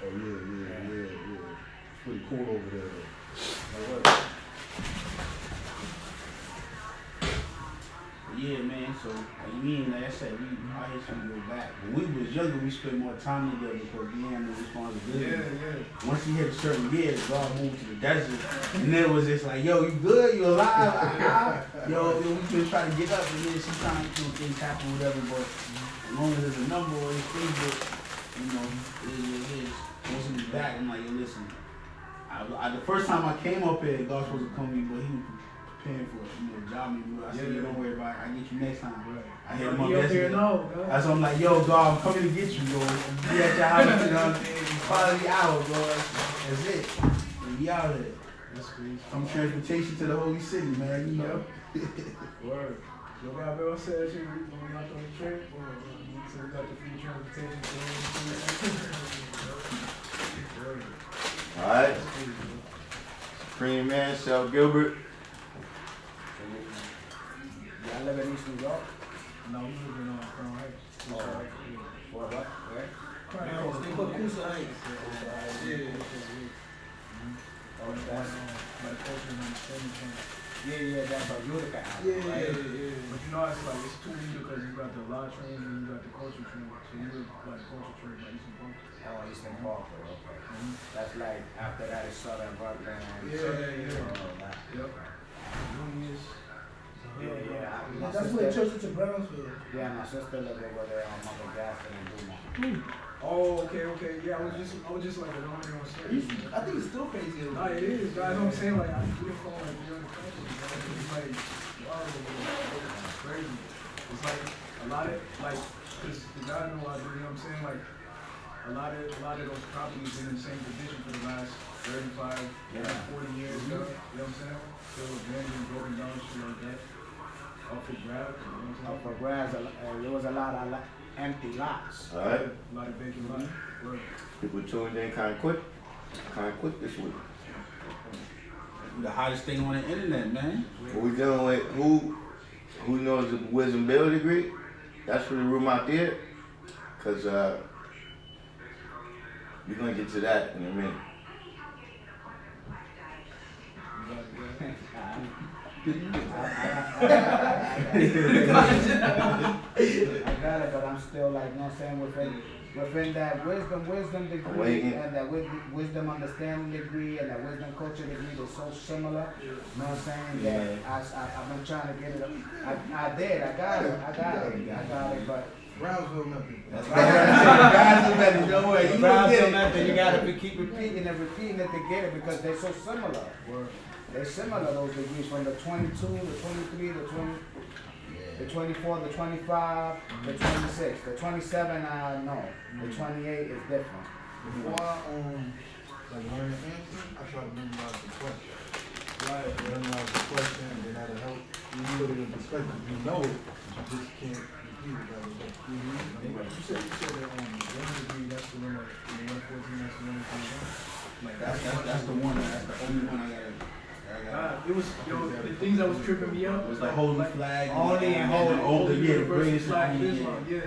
Oh yeah. It's pretty cool over there though. Yeah, man. So like I said, our history go back. When we was younger, we spent more time together because we had no responsibility. Yeah. Once you hit a certain years, God moved to the desert, and then it was just like, yo, you good? You alive? Yo, we been trying to get up, and then sometimes things happen, whatever. But as long as there's a number on his Facebook, it is. Once he's back, I'm like, yo, listen. The first time I came up here, God was supposed to come to me, but he was preparing for it, job me. I said, don't worry about it. I get you next time. Right. I hit him up yesterday. That's why I'm like, yo, God, I'm coming to get you, bro. Be at your house, quality hour, bro. That's it. And we out here. That's crazy. Some transportation to the holy city, man. Word. Yo, God, Bill said you when we out on the trip, so we got the free transportation. Alright. Supreme Man, Shel Gilbert. I live in East New York. No, we live in Crown Heights. What? Where? Crown Heights. They put Coosa Heights. Yeah. Oh, that's like culture and understanding thing. yeah, that's a Utica house. Yeah. But it's too easy because you got the law train and you got the culture train. So you live like culture train by Eastern Park. Oh, Eastern Park, okay. That's like after that is Southern Brooklyn. Yeah. Yep. Yeah. That's where church to Brownsville. Yeah, my sister lived over there on Mother Gaston and Dumont. Oh, okay. Yeah, I was just like, I don't know. I think it's still crazy. No, it is. Guys, I'm saying like I do call like young country. It's like wow, it's crazy. It's like a lot of because the guy know I do. You know what I'm saying? Like a lot of those properties been in the same condition for the last 35, 40 years. You know what I'm saying? Still abandoned, broken down, shit like that. Up for grabs. Up for grabs. There was a lot of empty lots. Alright. A lot of vacant lots. People tuned in kind of quick this week. The hottest thing on the internet, man. What we dealing with? Who knows the Wisdom Bill degree? That's for the room out there. Cause we're gonna get to that in a minute. I got it, but I'm still like, you know what I'm saying, within that wisdom degree and that wisdom understanding degree and that wisdom culture degree, they're so similar, you know what I'm saying, that I've been trying to get it up. I got it, but Brownsville nothing. That's right. Brownsville nothing. Don't worry. Brownsville nothing. You gotta keep repeating it to get it because they're so similar. They're similar, those degrees, from the 22, the 23, the 20, the 24, the 25, the 26. The 27, I know. The 28 is different. Before I learn the answer, I try to memorize the question. Right, memorize the question, and then that'll help you put it in perspective. You know it, you just can't repeat it that way. You said that one degree, that's the one that in 114, that's the one that That's the one. That's the only one I got. It was, the things that was tripping me up was the holy flag. Holy and holy. The greatest flag of Islam. Yeah.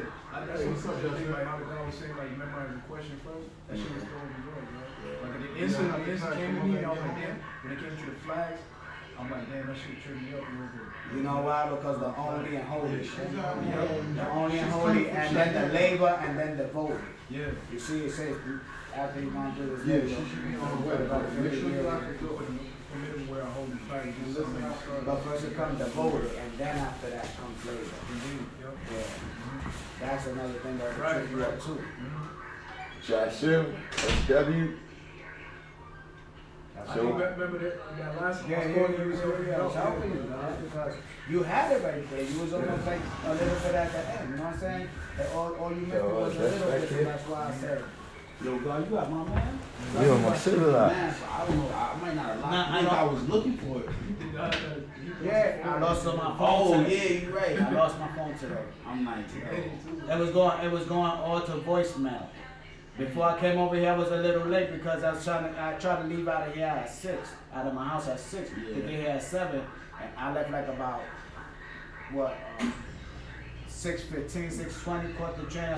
That's what's the thing, like how the guy was saying, like, memorize the question first. That shit was throwing me right, bro. Like, the instant came to me, and I was like, damn. When it came to the flags, I'm like, damn, that shit tripped me up real good. You know why? Because the only and holy. The only and holy, and then the labor, and then the vote. Yeah. You see, it says, after you're going to do this labor. She should be on the way. Make sure you lock it up. Where I hold the flag, but first it comes the voting, and then after that comes labor. Yeah. That's another thing that will trip you up too. Jashim, SW. I remember that last Yeah, you was helping you, man, because you had it right there. You was almost like a little bit at the end, you know what I'm saying? And all you missed was a little bit, so that's why I said. Yo, God, you got my man? You on my cellular. Man, so I don't know. I might not have locked it. I was looking for it. Yeah, I lost on my phone. Oh, today. yeah, you're right. I lost my phone today. I'm like, It was going all to voicemail. Before I came over here, I was a little late because I tried to leave out of here at 6, out of my house at 6, to get here at 7, and I left like about, 6:15, 6:20, caught the train. I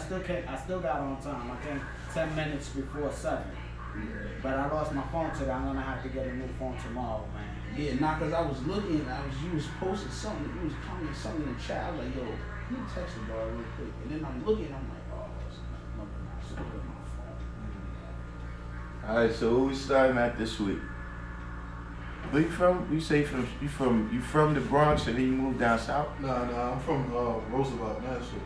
still got on time. I came 10 minutes before 7. But I lost my phone today. I'm gonna have to get a new phone tomorrow, man. Yeah, nah, cause I was looking, you was posting something, you was commenting something in the chat. I was like, yo, let me text the dog real quick. And then I'm looking, I'm like, oh, that's number not stored in my phone. All right, so who we starting at this week? Where you from? You say you from the Bronx and then you moved down south? Nah, I'm from Roosevelt, Nashville.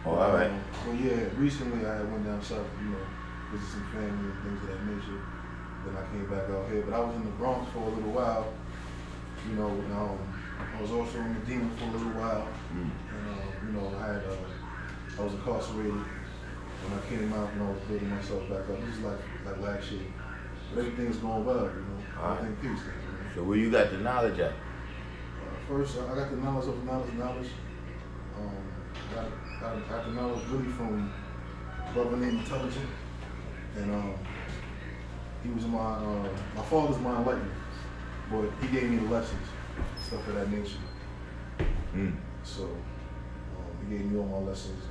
Oh, all right. Well, yeah, recently I went down south, visit some family and things of that nature. Then I came back out here, but I was in the Bronx for a little while. I was also in Medina for a little while, and I was incarcerated. When I came out, I was building myself back up. This is like last year, but everything's going well, Everything peace. So where you got the knowledge at? First, I got the knowledge of knowledge. Got the knowledge really from a brother named Intelligent, and he was my father's my enlightenment, but he gave me the lessons, stuff of that nature. So he gave me all my lessons,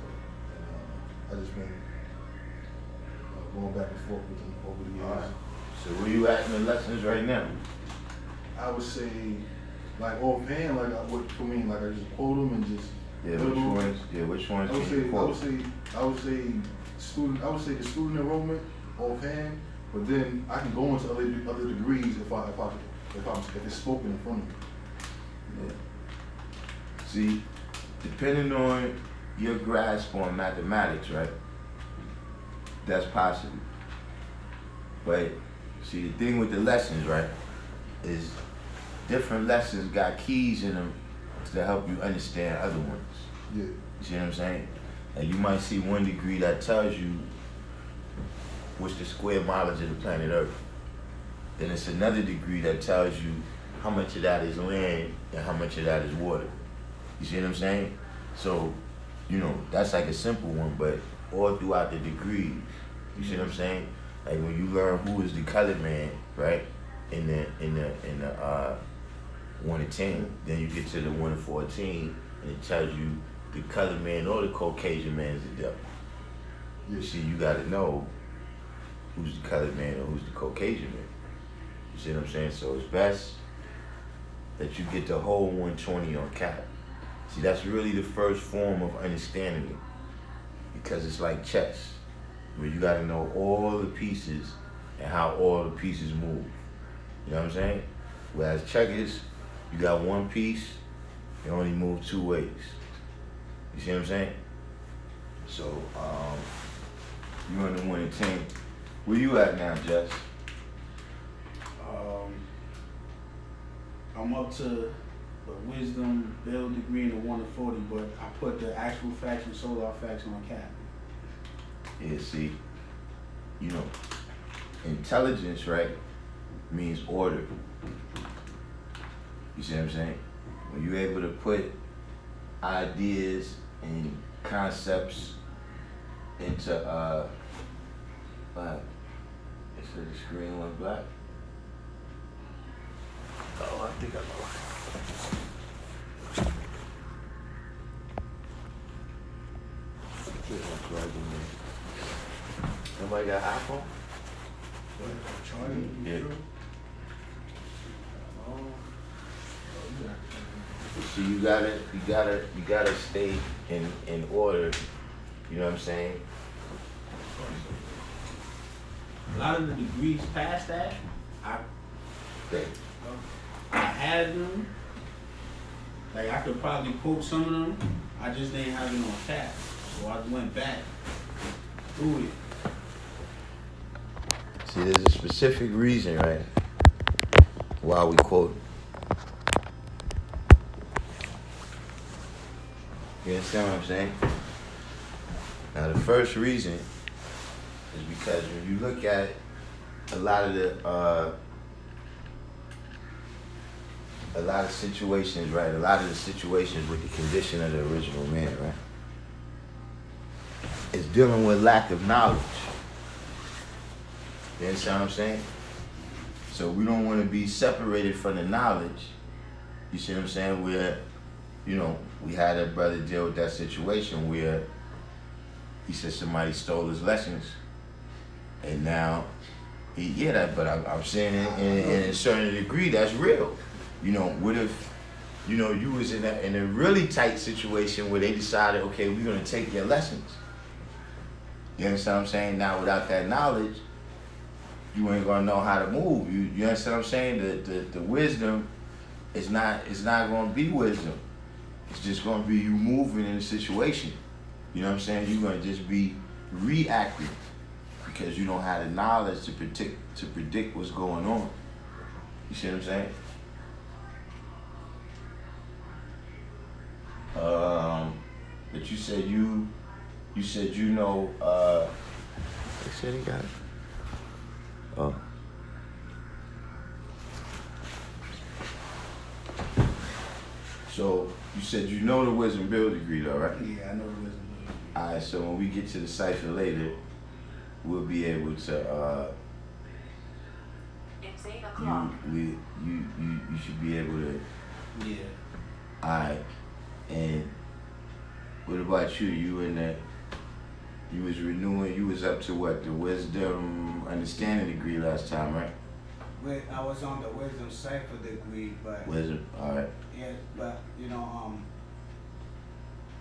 and I just been going back and forth with him over the years. Right. So where you at in the lessons right now? I would say, like offhand, like I just quote them and just. Yeah, which ones can you quote? I would say the student enrollment offhand, but then I can go into other degrees if it's spoken in front of me. Yeah. See, depending on your grasp on mathematics, right? That's possible. But see, the thing with the lessons, right, is different lessons got keys in them to help you understand other ones. Yeah. You see what I'm saying? And you might see one degree that tells you what's the square mileage of the planet Earth. Then it's another degree that tells you how much of that is land and how much of that is water. You see what I'm saying? So, that's like a simple one, but all throughout the degrees, you see what I'm saying? Like when you learn who is the colored man, right? In the 1 to 10, then you get to the 1 to 14, and it tells you the colored man or the Caucasian man is the devil. You see, you gotta know who's the colored man or who's the Caucasian man. You see what I'm saying? So it's best that you get the whole 120 on cap. See, that's really the first form of understanding it, because it's like chess, where you gotta know all the pieces and how all the pieces move. You know what I'm saying? Whereas checkers, you got one piece, you only move 2 ways. You see what I'm saying? So, you're on the 1 to 10. Where you at now, Jess? I'm up to the wisdom build degree in the 1 to 40, but I put the actual facts and solar facts on cap. Yeah, see, intelligence, right, means order. You see what I'm saying? When you're able to put ideas and concepts into black. It said the screen went black. Oh, I think I know. That's right in there. Nobody got iPhone? Yeah. So you gotta stay in order. You know what I'm saying? A lot of the degrees past that, I had them. Like I could probably quote some of them. I just didn't have it on tap, so I went back through it. See, there's a specific reason, right, why we quote. You understand what I'm saying? Now, the first reason is because when you look at a lot of situations, right? A lot of the situations with the condition of the original man, right? It's dealing with lack of knowledge. You understand what I'm saying? So we don't want to be separated from the knowledge. You see what I'm saying? Where, we had a brother deal with that situation where he said somebody stole his lessons And now, but I'm saying in a certain degree, that's real. You know, what if, you know, you was in a really tight situation where they decided, okay, we're gonna take your lessons. You understand what I'm saying? Now, without that knowledge, you ain't gonna know how to move. You understand what I'm saying? The wisdom is not gonna be wisdom. It's just gonna be you moving in a situation. You know what I'm saying? You're gonna just be reactive because you don't have the knowledge to predict what's going on. You see what I'm saying? But you said you know. They said he got it. Oh. So you said you know the wisdom build degree, though, right? Yeah, I know the wisdom build degree. All right. So when we get to the cipher later, we'll be able to. It's 8 o'clock. You should be able to. Yeah. All right. And what about you? You was renewing. You was up to what, the wisdom understanding degree last time, right? I was on the wisdom cipher degree, but Wisdom. All right. yeah, but you know,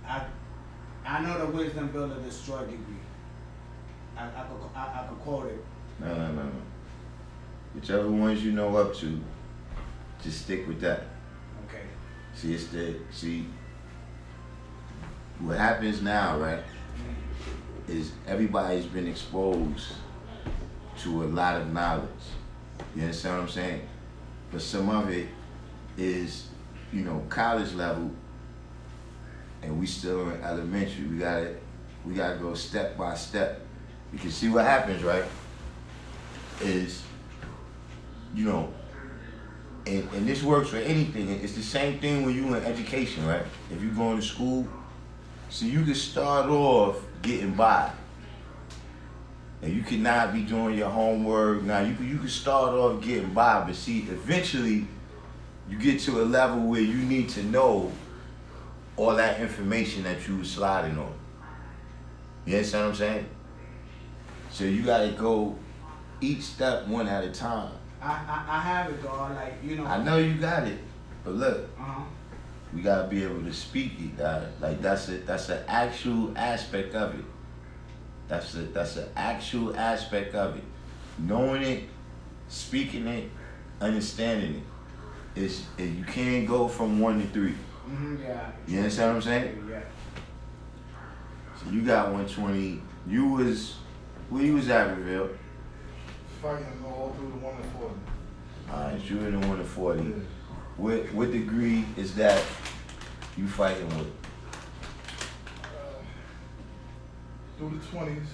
I know the wisdom build a destroy degree. I could quote it. No. Whichever ones you know up to, just stick with that. Okay. See, what happens now, right, is everybody's been exposed to a lot of knowledge. You understand what I'm saying? But some of it is, you know, college level, and we still in elementary. We gotta go step by step. Because see what happens, right, is, you know, and this works for anything. It's the same thing when you in education, right? If you going to school, so you can start off getting by. And you cannot be doing your homework. Now you can start off getting by, but see, eventually you get to a level where you need to know all that information that you were sliding on. You understand what I'm saying? So you gotta go each step one at a time. I have it, dog. Like, you know. I know you got it, but look, Uh-huh. we gotta be able to speak it, guys. Like that's an actual aspect of it. That's an actual aspect of it. Knowing it, speaking it, understanding it. You can't go from 1 to 3. Yeah. You understand what I'm saying? Yeah. So you got 120. Where you was at, Reveal? Fighting all through the 1 to 40. Alright, you in the 1 to 40. Yeah. What degree is that you fighting with? Through the 20s,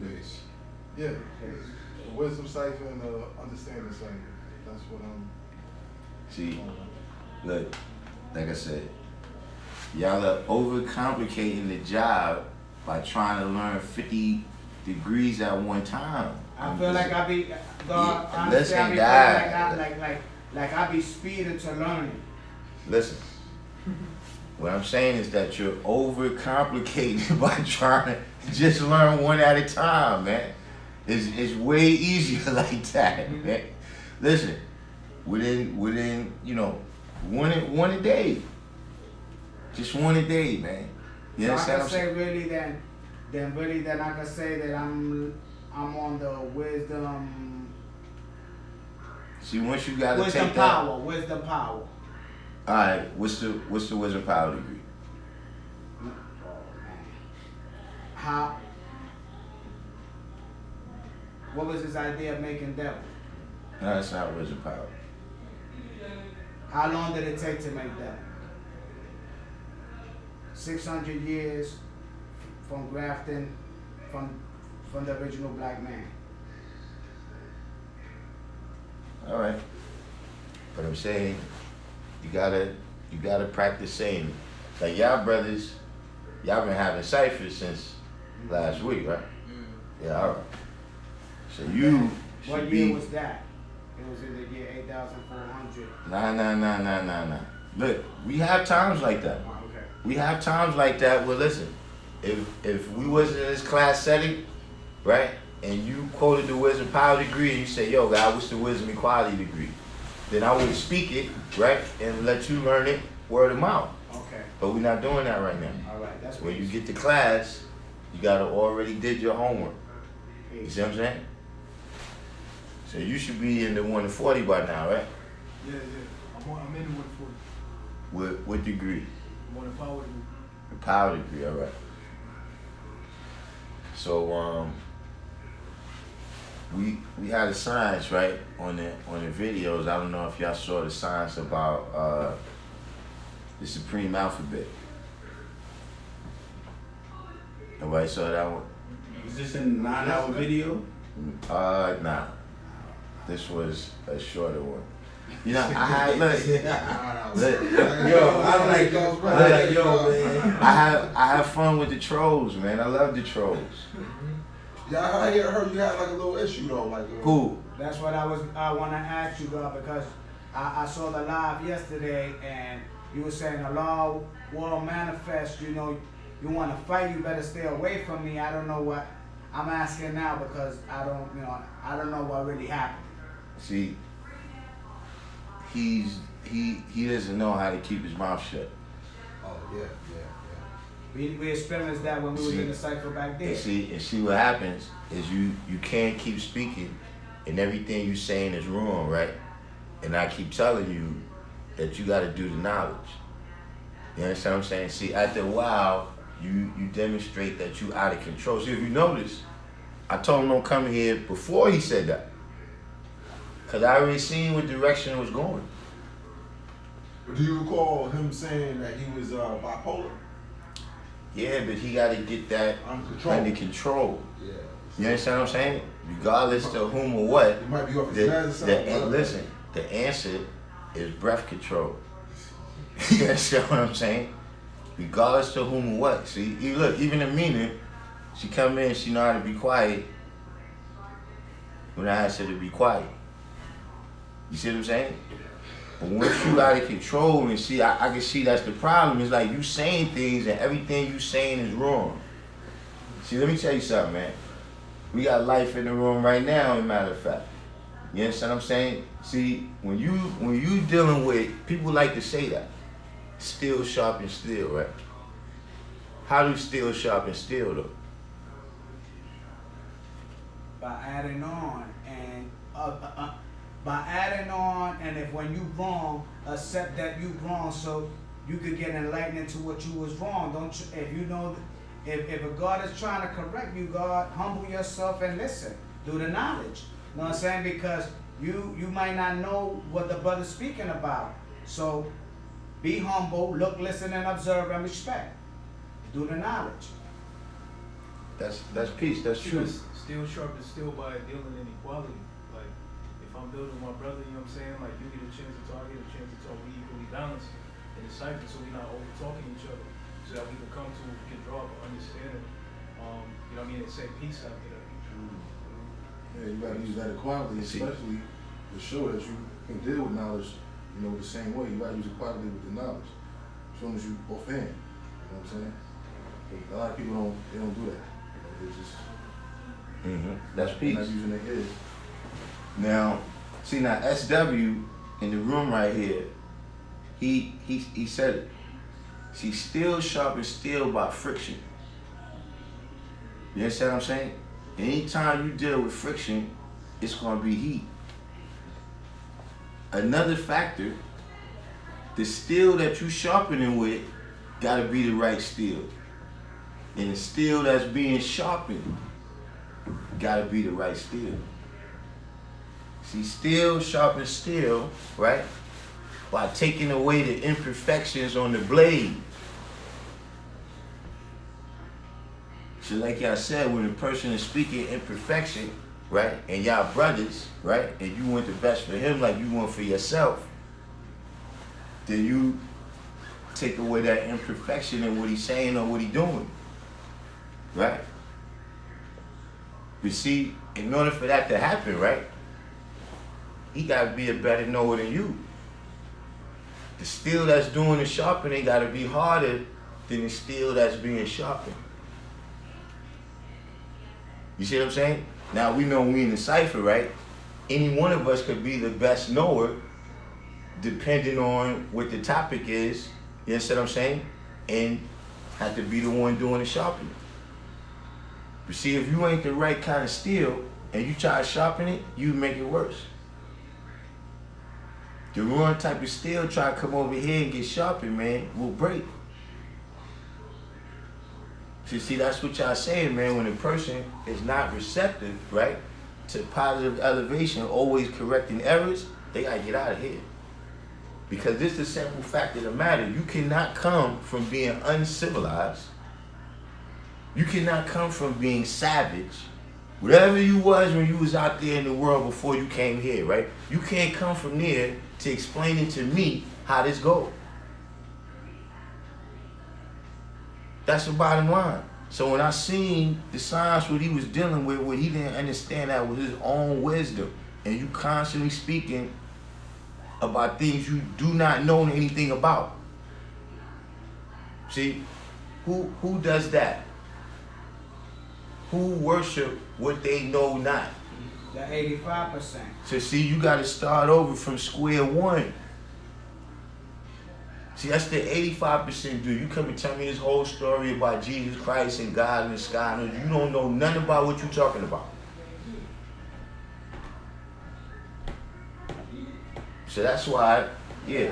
Yes. yeah, the wisdom cipher and the understanding cipher. That's what I'm. See, look, like I said, y'all are overcomplicating the job by trying to learn 50 degrees at one time. I feel like I be, dog, Yeah, honestly, listen, I be guys. feeling like I be speeding to learning. Listen, what I'm saying is that you're overcomplicating by trying to just learn one at a time, man. It's way easier like that, man. Listen, within you know, one a day. Just one a day, man. You So I understand can what I'm saying? say really then I can say that I'm on the wisdom. See, once you gotta Wisdom take that. power. Wisdom power. All right, what's the wisdom power degree? How? What was his idea of making devil? No, that's not wisdom power. How long did it take to make devil? 600 years from grafting from the original black man. All right, but I'm saying you gotta practice saying it. Like y'all brothers, y'all been having ciphers since last week, right? Yeah, all right. So you What should year be. was that? It was in the year 8,400. Nah. Look, we have times like that. Okay. We have times like that where, listen, if we wasn't in this class setting, right, and you quoted the wisdom power degree and you say, yo, God, what's the wisdom equality degree? Then I would speak it, right, and let you learn it word of mouth. Okay. But we're not doing that right now. All right. That's When you peace. get to class, you gotta already did your homework. You Peace. see what I'm saying? So you should be in the 140 by now, right? Yeah. I'm in the 140. What degree? I'm on the power degree. The power degree, all right. So we had a science, right, on the videos. I don't know if y'all saw the science about the supreme alphabet. Nobody saw that one? Is this in a 9-hour video? Nah. This was a shorter one. You know, I had look, Yo, I'm like, yo, man. I have fun with the trolls, man. I love the trolls. Yeah, I heard you had like a little issue though, like Who? That's what I want to ask you, God, because I saw the live yesterday, and you were saying the law will manifest. You know, you want to fight, you better stay away from me. I don't know what I'm asking now because I don't know what really happened. See, he doesn't know how to keep his mouth shut. oh yeah. We experienced that when we was in the cipher back there. And see what happens is you can't keep speaking and everything you saying is wrong, right? And I keep telling you that you got to do the knowledge. You understand what I'm saying? See, after a while, you demonstrate that you out of control. See, if you notice, I told him don't come here before he said that. Because I already seen what direction it was going. But do you recall him saying that he was bipolar? Yeah, but he got to get that under control. Yeah. You understand what I'm saying? Regardless to whom or what, He might be off his meds or something. listen, the answer is breath control. You understand what I'm saying? Regardless to whom or what. See, look, even Amina, she come in, she know how to be quiet when I ask her to be quiet. You see what I'm saying? But once you out of control and see, I can see that's the problem. It's like you saying things and everything you saying is wrong. See, let me tell you something, man. We got life in the room right now, as a matter of fact. You understand what I'm saying? See, when you dealing with, people like to say that. Steel sharpens steel, right? How do steel sharpen steel, though? By adding on and if when you wrong, accept that you wrong, so you could get enlightened into what you was wrong. Don't you, if you know, if a God is trying to correct you, God, humble yourself and listen. Do the knowledge. You know what I'm saying? Because you might not know what the brother's speaking about. So be humble, look, listen, and observe and respect. Do the knowledge. That's peace. That's true. Still sharp is still by dealing in equality. Like, if I'm building with my brother, you know what I'm saying? Like, you get a chance to talk, I get a chance to talk. We equally balanced in the cycle, so we're not over talking each other, so that we can come to, we can draw up an understanding. You know what I mean? And say peace after that. Yeah, you gotta use that equality, especially to show that you can deal with knowledge, you know, the same way. You gotta use equality with the knowledge. As soon as you offhand, you know what I'm saying? But a lot of people don't do that. You know, they just That's peace. not using their head. Now, see now SW in the room right here, he said it. See, steel sharpens steel by friction. You understand what I'm saying? Anytime you deal with friction, it's gonna be heat. Another factor, the steel that you sharpening with gotta be the right steel. And the steel that's being sharpened gotta be the right steel. See, steel sharpens steel, right? By taking away the imperfections on the blade. So like y'all said, when a person is speaking imperfection, right, and y'all brothers, right, and you want the best for him like you want for yourself, then you take away that imperfection in what he's saying or what he's doing, right? But see, in order for that to happen, right, he gotta be a better knower than you. The steel that's doing the sharpening gotta be harder than the steel that's being sharpened. You see what I'm saying? Now we know we in the cipher, right? Any one of us could be the best knower depending on what the topic is, you understand what I'm saying? And have to be the one doing the sharpening. But see, if you ain't the right kind of steel and you try to sharpen it, you make it worse. The wrong type of steel try to come over here and get sharpened, man, will break. So see, that's what y'all saying, man, when a person is not receptive, right, to positive elevation, always correcting errors, they gotta get out of here. Because this is the simple fact of the matter. You cannot come from being uncivilized. You cannot come from being savage. Whatever you was when you was out there in the world before you came here, right? You can't come from there to explaining to me how this goes. That's the bottom line. So when I seen the signs what he was dealing with, what he didn't understand that was his own wisdom, and you constantly speaking about things you do not know anything about. See, who does that? Who worship what they know not? The 85%. So see, you got to start over from square one. See, that's the 85% dude. You come and tell me this whole story about Jesus Christ and God in the sky, and you don't know nothing about what you're talking about. So that's why, yeah,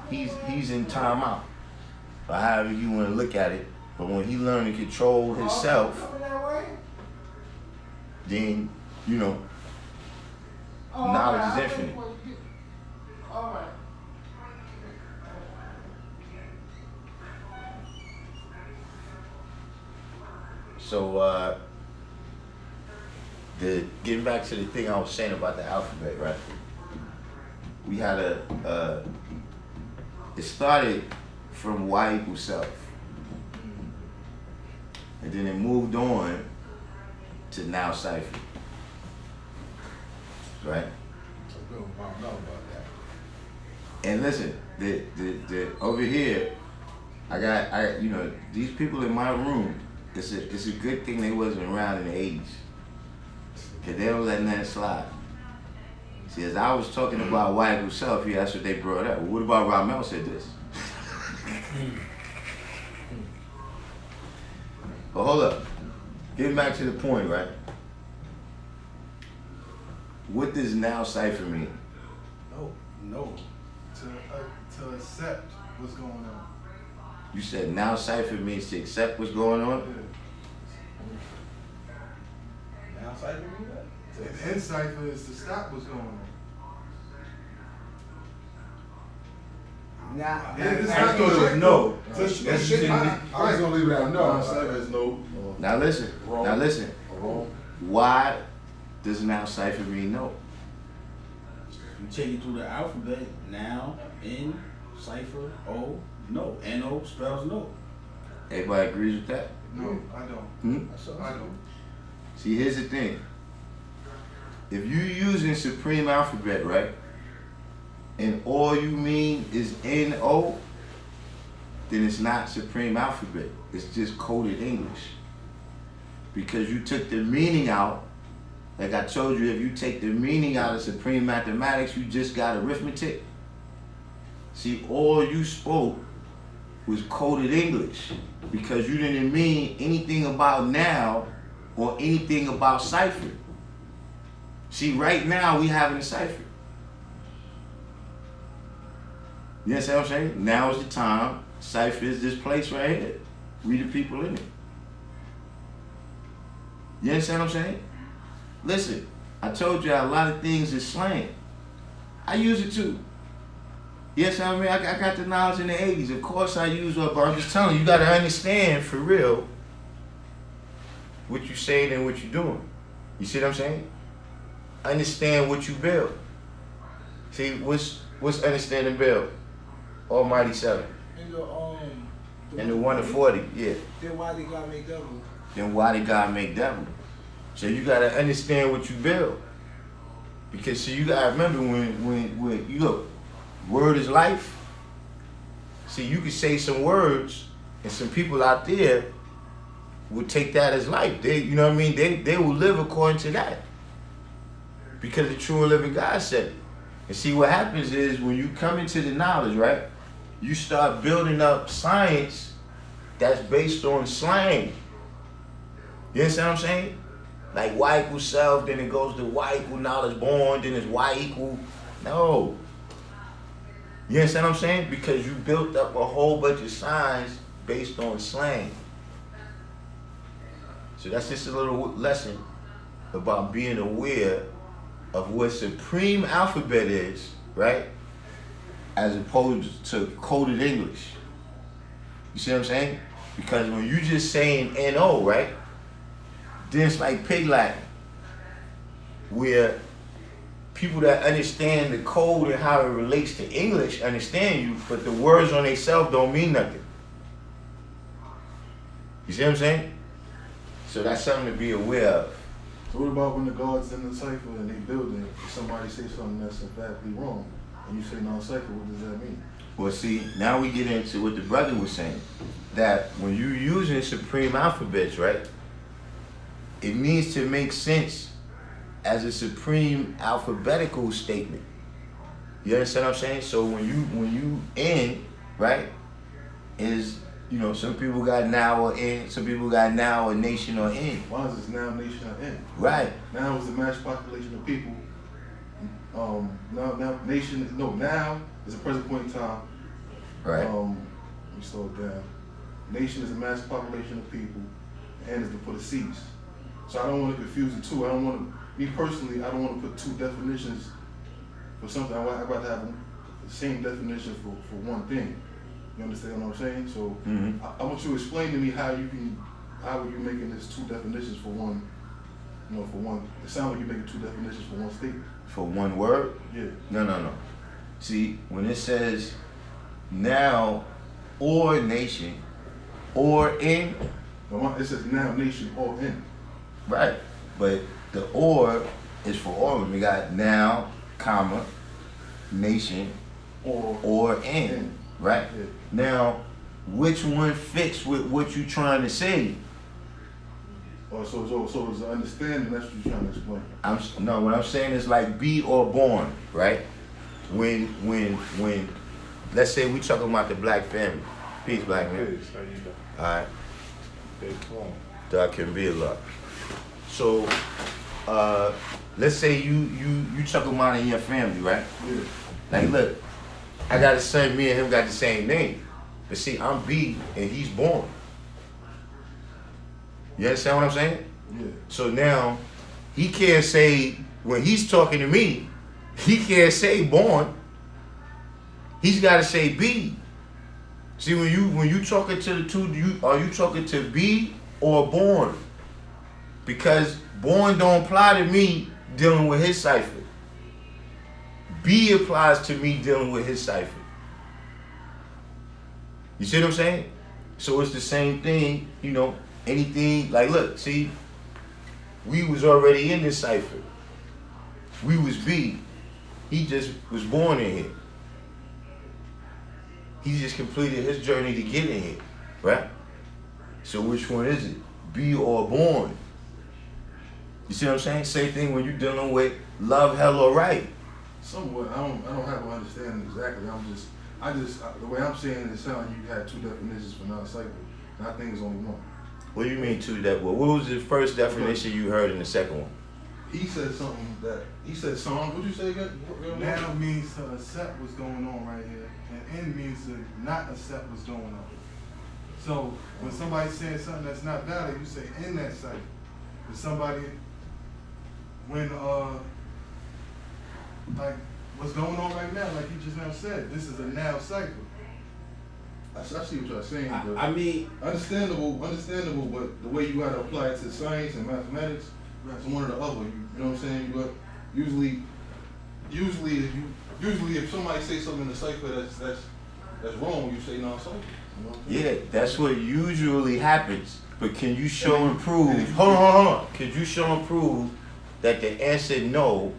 he's in timeout, or however you want to look at it. But when he learned to control himself, then, you know, knowledge is infinite. So, getting back to the thing I was saying about the alphabet, right? We had it started from Y equals self. And then it moved on to now cipher. Right? I don't know about that. And listen, the over here, I you know, these people in my room, it's a good thing they wasn't around in the 80s. Cause they don't let nothing slide. See, as I was talking about Y equals self, yeah, that's what they brought up. Well, what about Ramel said this? But hold up. Getting back to the point, right? What does now cipher mean? No. To accept what's going on. You said now cipher means to accept what's going on? Yeah. Now cipher mean that? And in cipher is to stop what's going on. Now, Yeah, this I thought it was no. So I was gonna leave it out. Now No, cipher is no. Now listen. Wrong. Now listen. Wrong. Why does now cipher mean no? You take it through the alphabet, now, N, cipher, O, no. N-O spells no. Everybody agrees with that? No, I don't. I don't. See, here's the thing. If you're using supreme alphabet, right, and all you mean is N-O, then it's not supreme alphabet. It's just coded English. Because you took the meaning out. Like I told you, if you take the meaning out of supreme mathematics, you just got arithmetic. See, all you spoke was coded English because you didn't mean anything about now or anything about cipher. See, right now we having a cipher. You understand what I'm saying? Now is the time. Cipher is this place right here. We the people in it. You understand what I'm saying? Listen, I told you a lot of things is slang. I use it too. Yes, I mean, I got the knowledge in the 80s. Of course I use it, but I'm just telling you, you got to understand for real what you're saying and what you're doing. You see what I'm saying? Understand what you build. See, what's understanding build? Almighty 7. And the 1 to 40, yeah. Then why did God make devil? Then why did God make devil? So you gotta understand what you build. Because see, you gotta remember when you look, word is life. See, you can say some words and some people out there would take that as life. They, you know what I mean? They will live according to that. Because the true and living God said it. And see, what happens is when you come into the knowledge, right? You start building up science that's based on slang. You understand what I'm saying? Like Y equals self, then it goes to Y equal knowledge born, then it's Y equal. No. You understand what I'm saying? Because you built up a whole bunch of signs based on slang. So that's just a little lesson about being aware of what supreme alphabet is, right? As opposed to coded English. You see what I'm saying? Because when you just saying N-O, right? Then it's like pig Latin, where people that understand the code and how it relates to English understand you, but the words on themselves don't mean nothing. You see what I'm saying? So that's something to be aware of. So what about when the God's in the cipher and they building, if somebody say something that's emphatically wrong, and you say non-cipher, what does that mean? Well, see, now we get into what the brother was saying, that when you're using supreme alphabets, right, it needs to make sense as a supreme alphabetical statement. You understand what I'm saying? So when you in, right, is, you know, some people got now or in, some people got now or nation or in. Why is this now, nation, or in? Right. Now is the mass population of people. Now nation, no, now is a present point in time. Right. Let me slow it down. Nation is a mass population of people, and is to put a cease. So I don't want to confuse the two. I don't want to, me personally, I don't want to put two definitions for something. I'd rather have the same definition for one thing. You understand what I'm saying? So I want you to explain to me how are you making this two definitions for one, you know, for one. It sounds like you're making two definitions for one statement. For one word? Yeah. No. See, when it says now or nation or in. No, it says now, nation, or in. Right. But the or is for all of them. We got now, comma, nation, or in. Right? Yeah. Now, which one fits with what you're trying to say? Oh, so it's the understanding, that's what you're trying to explain. No, what I'm saying is like be or born, right? When let's say we talking about the black family. Peace, black man. Peace, how you doing? Alright. Big phone. Darkim be a lot. So let's say you talking about in your family, right? Yeah. Like look, I got a son, me and him got the same name. But see, I'm B and he's born. You understand what I'm saying? Yeah. So now, he can't say, when he's talking to me, he can't say born. He's got to say B. See, when you talking to the two, are you talking to B or born? Because born don't apply to me dealing with his cipher. B applies to me dealing with his cipher. You see what I'm saying? So it's the same thing, you know. Anything, like look, see, we was already in this cipher. We was B. He just was born in here. He just completed his journey to get in here, right? So which one is it? B or born? You see what I'm saying? Same thing when you're dealing with love, hell, or right. Somewhat. I don't have an understanding exactly. The way I'm saying it, it sounds like you had two definitions for non-cipher, and I think it's only one. What do you mean two that? What was the first definition you heard in the second one? He said something what'd you say again? Now means to accept what's going on right here, and in means to not accept what's going on. So when somebody says something that's not valid, you say in that cipher. If somebody, when like what's going on right now, like you just now said, this is a now cipher. I see what you're saying, but I mean, understandable, but the way you gotta apply it to science and mathematics, it's one or the other. You know what I'm saying? But usually if somebody say something in the cipher that's wrong, you say non-cipher. You know what I'm saying? Yeah, that's what usually happens. But can you show and prove? Hold on. Could you show and prove that the answer no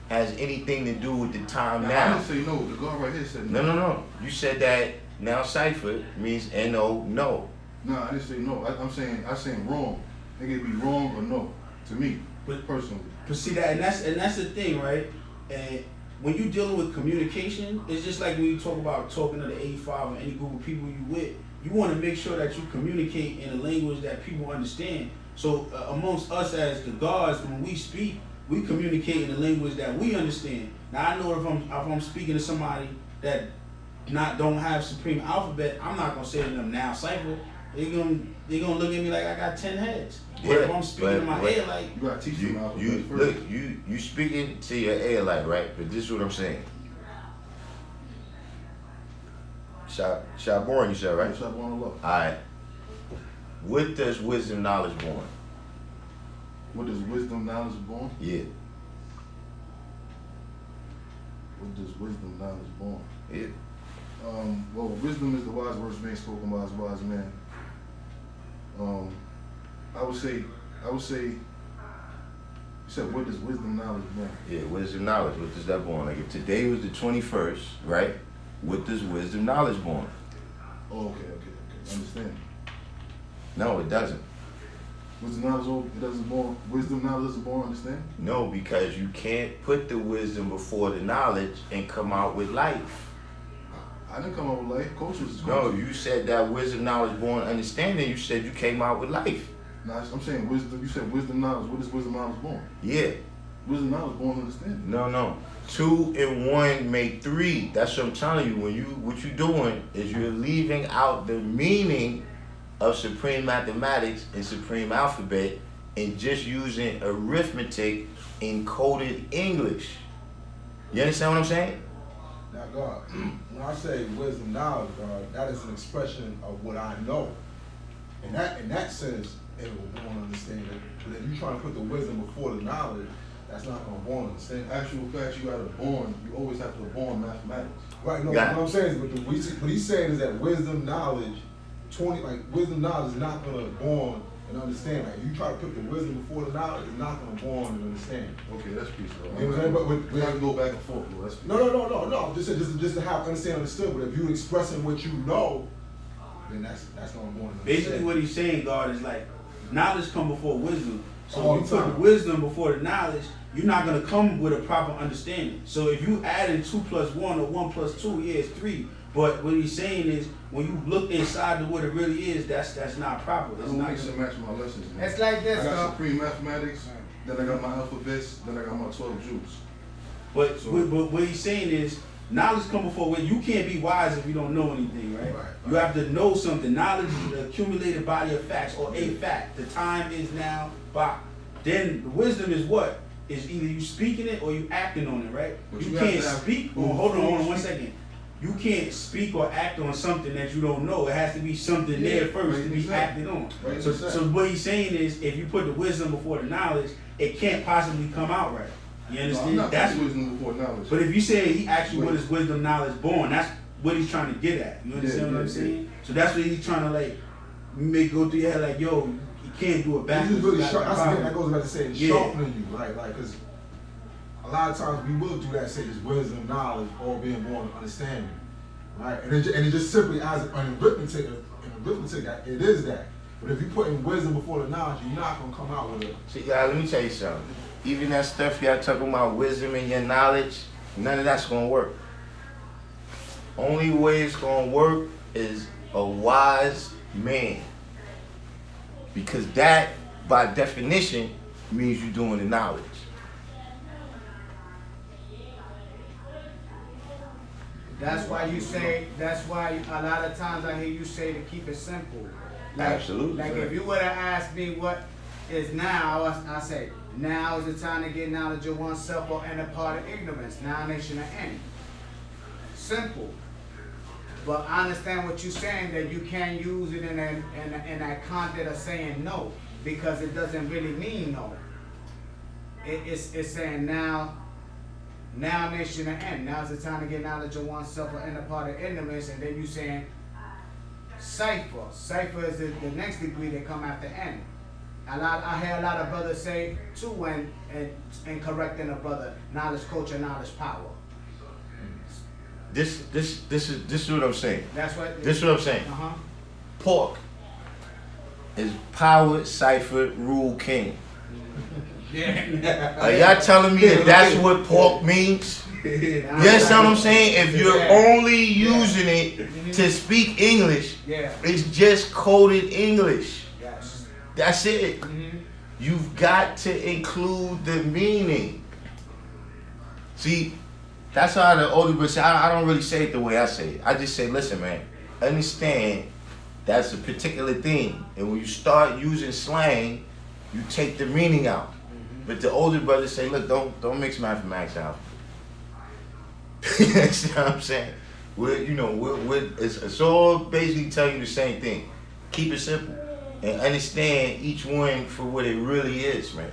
has anything to do with the time I now? didn't say no. The guy right here said no. No. You said that now cipher means N-O, no. No, I didn't say no. I'm saying wrong. It could be wrong or no to me, But- personally. But see that, and that's the thing, right? And when you're dealing with communication, it's just like when you talk about talking to the 85 or any group of people you with. You want to make sure that you communicate in a language that people understand. So amongst us as the gods, when we speak, we communicate in a language that we understand. Now I know if I'm speaking to somebody that don't have supreme alphabet, I'm not gonna say to them now cipher. They gonna look at me like I got 10 heads. But if I'm speaking in my head, like You gotta teach them how to You first. look, you speaking to your air like, right? But this is what I'm saying. Shaborn, you said, right? Shop on the love. Alright. What does wisdom, knowledge born? What does wisdom, knowledge born? Yeah. What does wisdom, knowledge born? Yeah. Well, wisdom is the wise words being spoken by his wise man. I would say, you said, what does wisdom, knowledge born? Yeah, wisdom, knowledge. What does that born? Like if today was the 21st, right? What does wisdom, knowledge born? Oh, okay. Understand. No, it doesn't. Wisdom, knowledge, it doesn't born. Wisdom, knowledge isn't born. Understand? No, because you can't put the wisdom before the knowledge and come out with life. I didn't come up with life. Culture is No, culture. you said that wisdom, knowledge born understanding. You said you came out with life. No, I'm saying wisdom. You said wisdom, knowledge. What is wisdom, knowledge born? Yeah. Wisdom, knowledge born understanding. No. 2 and 1 make 3. That's what I'm telling you. What you're doing is you're leaving out the meaning of supreme mathematics and supreme alphabet and just using arithmetic in coded English. You understand what I'm saying? Now, God, when I say wisdom, knowledge, God, that is an expression of what I know. In that sense, it will born understanding. But if you're trying to put the wisdom before the knowledge, that's not going to born understanding. Actual facts, you always have to born mathematics. Right, no, Yeah. what I'm saying is, what he's saying is that wisdom, knowledge, wisdom, knowledge is not going to born and understand. Like, if you try to put the wisdom before the knowledge, it's not going to born and understand. Okay, that's peaceful. You know what I'm saying? But we have to go back and forth, bro. That's No. Just to have understand understood. But if you're expressing what you know, then that's going to born and understand. basically what he's saying, God, is like knowledge come before wisdom. So All if you the put time. the wisdom before the knowledge, you're not gonna come with a proper understanding. So if you add in 2 + 1 or 1 + 2, yeah, it's 3. But what he's saying is when you look inside to what it really is, that's not proper. I It's don't not mix and match my lessons, man. It's like this, I got though. supreme mathematics, then I got my alphabets, then I got my 12 Jews. But, So- but what he's saying is knowledge come before wisdom. You can't be wise if you don't know anything, right? Right. You have to know something. Knowledge is the accumulated body of facts or a fact. The time is now by. Then the wisdom is what? Is either you speaking it or you acting on it, right? But you you have can't to have- speak. Oh, hold on 1 second. You can't speak or act on something that you don't know. It has to be something there first to be exactly. acted on. Right, So exactly. what he's saying is if you put the wisdom before the knowledge, it can't possibly come out right. You No, understand? I'm not That's putting wisdom before knowledge. but if you say he asked you what Wait. is wisdom, knowledge born, that's what he's trying to get at. You understand what I'm saying? So that's what he's trying to like make go through your head like, yo, you can't do it This backwards. is really You gotta sharp. That's follow. again, that goes back to saying Yeah. sharpening you, right? Like, because a lot of times we will do that, say it's wisdom, knowledge, all being born of understanding, right? And it just simply as an arithmetic, it is that. But if you put in wisdom before the knowledge, you're not gonna come out with it. See, guys, let me tell you something. Even that stuff y'all talking about wisdom and your knowledge, none of that's gonna work. Only way it's gonna work is a wise man. Because that, by definition, means you're doing the knowledge. That's why a lot of times I hear you say to keep it simple. Absolutely. Like if you would have asked me what is now, I say, now is the time to get knowledge of oneself or end a part of ignorance. Now nation of end. Simple. But I understand what you're saying, that you can't use it in that context of saying no, because it doesn't really mean no. It's saying now nation of end. Now's the time to get knowledge of oneself or end a part of ignorance, and then you saying cipher. Cipher is the next degree that come after end. I hear a lot of brothers say too when correcting a brother, knowledge culture, knowledge power. This is what I'm saying. That's what This is what I'm saying. Uh-huh. Pork is power, cipher, rule, king. Yeah. Are y'all telling me that that's what pork means? You understand what I'm saying? If you're only using it to speak English, Yeah. it's just coded English. Yes. That's it. You've got to include the meaning. See, that's how the older brother say. I don't really say it the way I say it. I just say, listen, man, understand that's a particular thing. And when you start using slang, you take the meaning out. But the older brothers say, look, don't mix mathematics out. You understand what I'm saying? It's all basically telling you the same thing. Keep it simple and understand each one for what it really is, man.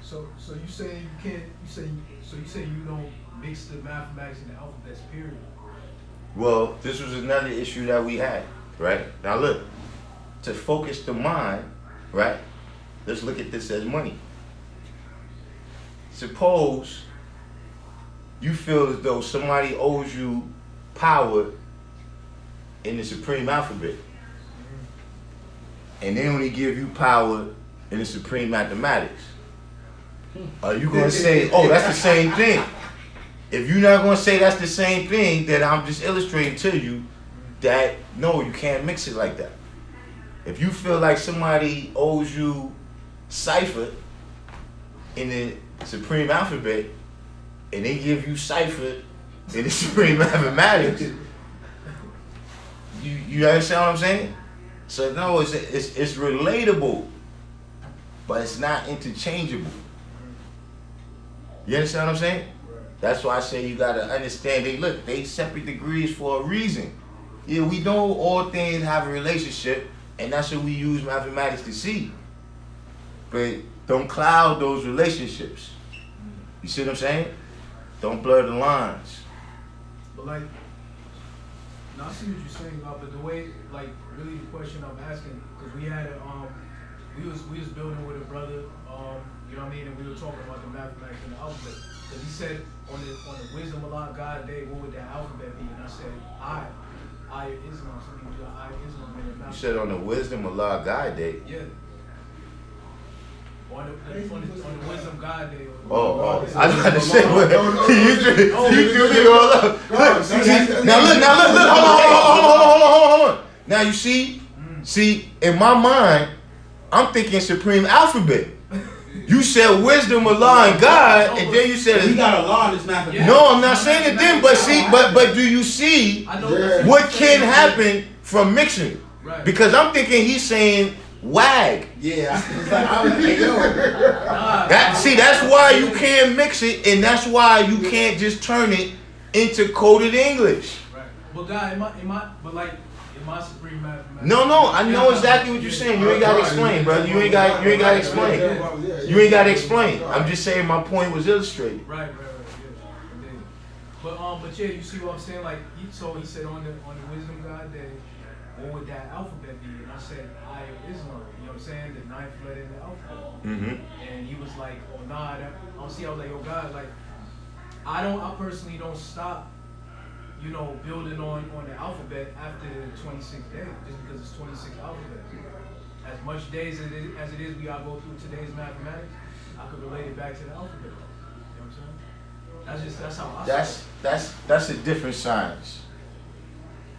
So you saying you can't? You say you don't mix the mathematics and the alphabets, period. Well, this was another issue that we had, right? Now look, to focus the mind, right? Let's look at this as money. Suppose you feel as though somebody owes you power in the supreme alphabet, and they only give you power in the supreme mathematics. Are you gonna say, oh, that's the same thing? If you're not gonna say that's the same thing, then I'm just illustrating to you that no, you can't mix it like that. If you feel like somebody owes you cipher in the supreme alphabet, and they give you cipher in the supreme mathematics, you understand what I'm saying? So no, it's relatable, but it's not interchangeable. You understand what I'm saying? That's why I say you gotta understand. They separate degrees for a reason. Yeah, we know all things have a relationship, and that's what we use mathematics to see. But don't cloud those relationships. You see what I'm saying? Don't blur the lines. But like, now I see what you're saying, but the way, like, really the question I'm asking, because we had we was building with a brother, you know what I mean, and we were talking about the mathematics and the alphabet. Because he said on the Wisdom of Allah God Day, what would that alphabet be? And I said I Islam, some people do I Islam in the You said on the Wisdom of Allah God Day. Yeah. On the Wisdom God Day. Oh, I was about to say, you threw me all up. Now look, hold on. Now you see, in my mind, I'm thinking supreme alphabet. You said wisdom, Allah, and God, and then you said He got Allah in his mathematics. No, I'm not saying it then, but see, but do you see what can happen from mixing? Right. Because I'm thinking he's saying wag. Yeah, I was like, yo. That's why you can't mix it, and that's why you can't just turn it into coded English. Right. But God, in my supreme mathematics. No, I know exactly what you're saying. You ain't gotta explain, brother. You ain't gotta explain. You ain't gotta explain. I'm just saying my point was illustrated. Right, yeah. But yeah, you see what I'm saying? Like, he said on the Wisdom God Day, what would that alphabet be? And I said, I Islam. You know what I'm saying? The 9th letter in the alphabet. Mm-hmm. And he was like, oh nah. I was like, oh God, like, I personally don't stop, building on the alphabet after the 26th day, just because it's 26 alphabets. As much days as it is we all go through today's mathematics, I could relate it back to the alphabet. You know what I'm saying? That's how I see it. That's a different science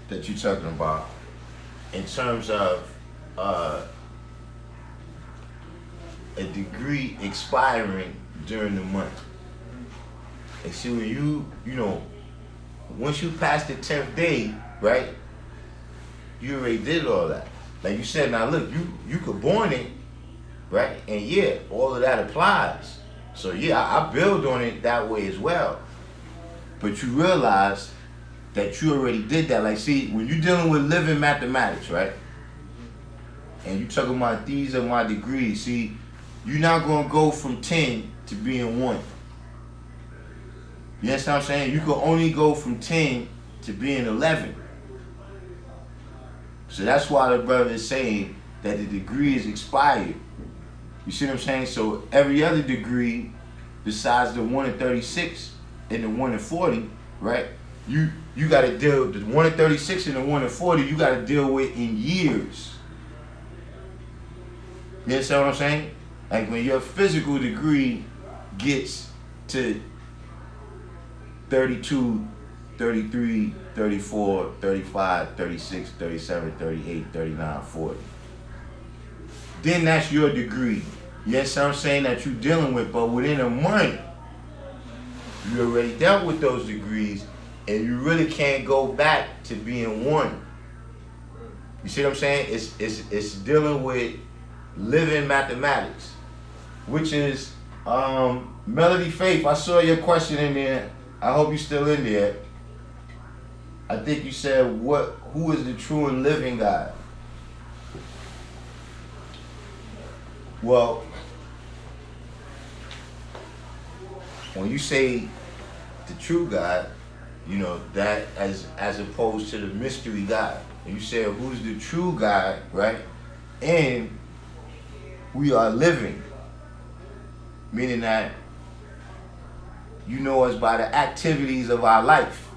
that you're talking about in terms of a degree expiring during the month. And see, when once you pass the 10th day, right, you already did all that. Like you said, now look, you could born it, right? And yeah, all of that applies. So yeah, I build on it that way as well. But you realize that you already did that. Like, see, when you're dealing with living mathematics, right? And you talking about these are my degrees, see, you're not gonna go from 10 to being 1. You understand what I'm saying? You can only go from 10 to being 11. So that's why the brother is saying that the degree is expired. You see what I'm saying? So every other degree besides the 1 in 36 and the 1 in 40, right, you got to deal the 1 in 36 and the 1 in 40. You got to deal with in years. You understand what I'm saying? Like when your physical degree gets to 32, 33, 34, 35, 36, 37, 38, 39, 40. Then that's your degree. You understand what I'm saying? That you're dealing with, but within a month, you already dealt with those degrees, and you really can't go back to being one. You see what I'm saying? It's dealing with living mathematics, which is Melody Faith. I saw your question in there. I hope you're still in there. I think you said who is the true and living God? Well, when you say the true God, you know, that as opposed to the mystery God. And you say who's the true God, right? And we are living. Meaning that you know us by the activities of our life.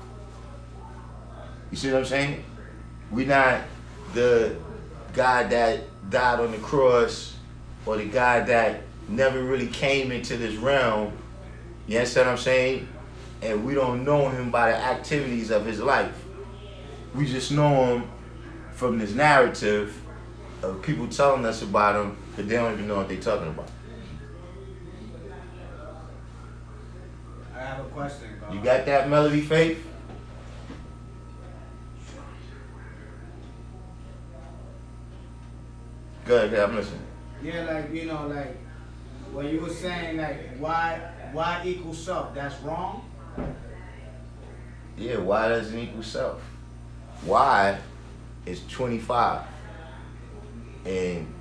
You see what I'm saying? We're not the God that died on the cross or the God that never really came into this realm. You understand what I'm saying? And we don't know him by the activities of his life. We just know him from this narrative of people telling us about him, but they don't even know what they're talking about. I have a question, God. You got that, Melody Faith? Go ahead, I'm listening. Yeah, like, you know, like, when you were saying, like, y equals self, that's wrong? Yeah, y doesn't equal self. Y is 25. And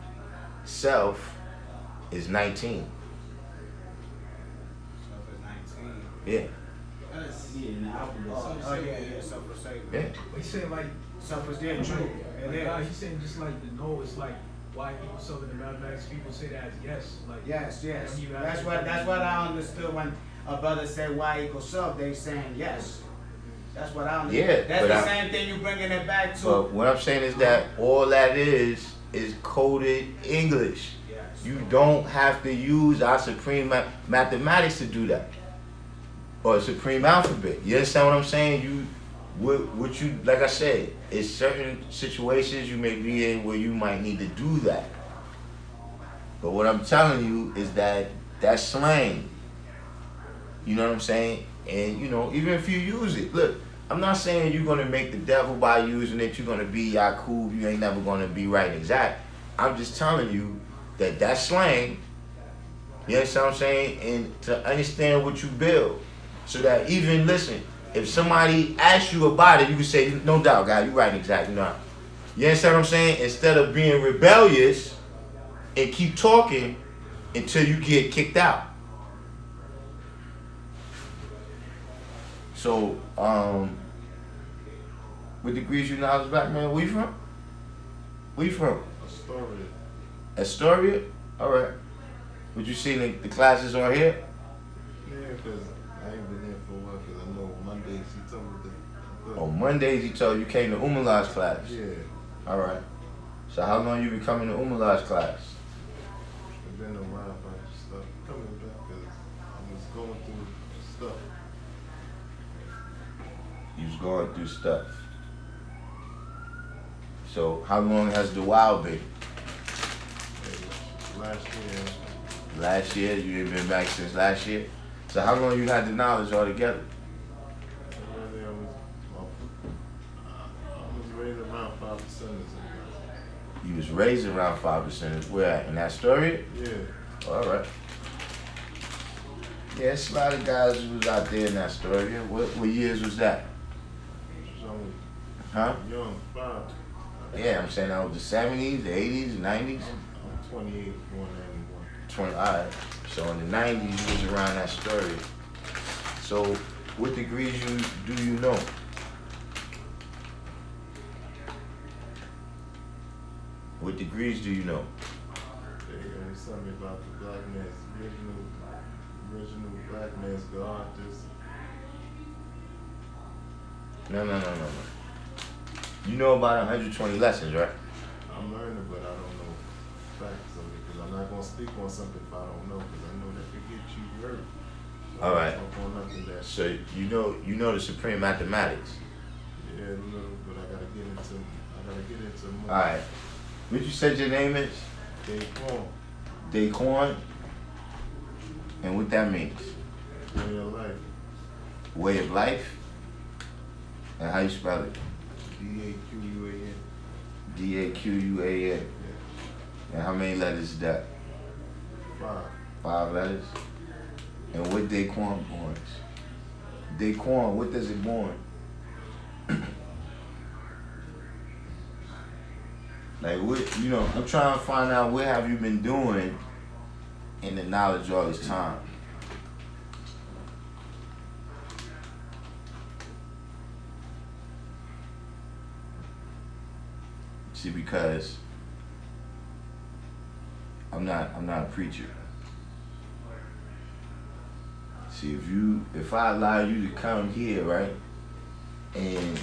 self is 19. Self is 19. Yeah. Yeah, in the alphabet. Oh, yeah, self is saying. Yeah. But he's saying like, Self is there, true. It like is. God, he's saying just like the no is like why people so in the mathematics people say that as yes. Like Yes. you have That's to- what I understood when a brother said y equals self, they saying yes. That's what I understood. Yeah, That's but the same thing you bringing it back to. But what I'm saying is that all that is coded English. Yes. You don't have to use our supreme mathematics to do that. Or supreme alphabet. You understand what I'm saying? What you, like I said, it's certain situations you may be in where you might need to do that. But what I'm telling you is that that's slang. You know what I'm saying? And you know, even if you use it, look, I'm not saying you're gonna make the devil by using it, you're gonna be Yakub, you ain't never gonna be right and exact. I'm just telling you that that's slang. You understand what I'm saying? And to understand what you build. So that even, listen, if somebody asks you about it, you can say, no doubt, God, you're right and exact. You know. You understand what I'm saying? Instead of being rebellious and keep talking until you get kicked out. So, what degrees you knowledge black man? Where you from? Where you from? Astoria. Astoria? Alright. Would you see the classes on here? Yeah, because I ain't been there for a while, because I know Mondays he told me that. On Mondays he told you came to Umalah's class. Yeah, Alright. So how long you been coming to Umalah's class? it's been a while, but stuff coming back because I was going through stuff. You was going through stuff. So how long has the wild been? Last year, Last year? You ain't been back since last year? So how long you had the knowledge altogether? really I was raised around 5% or something. You was raised around 5%. Where at? In Astoria? Yeah, Alright. Yeah, it's a lot of guys who was out there in Astoria. What years was that? I was Huh? young, 5. Yeah, I'm saying that was the 70s, the 80s, the 90s. I'm 28, born 91. 20, alright. So in the 90s, you was around Astoria. So what degrees do you know? What degrees do you know? They was telling me about the black man's original black man's God. This No. You know about 120 lessons, right? I'm learning, but I don't know facts of it because I'm not gonna speak on something if I don't know because I know that could get you hurt. So All right. I don't talk on nothing that. So you know the supreme mathematics. Yeah, little, but I gotta get into more. All right. What you said your name is? Daquan, Daquan. And what that means? way of life. Way of life. And how you spell it? DAQUAN. DAQUAN. Yeah. And how many letters is that? 5. 5 letters. And what Daquan born? Daquan, what does it born? Like what, you know, I'm trying to find out what have you been doing in the knowledge all this time. See, because I'm not a preacher. See, if I allow you to come here, right, and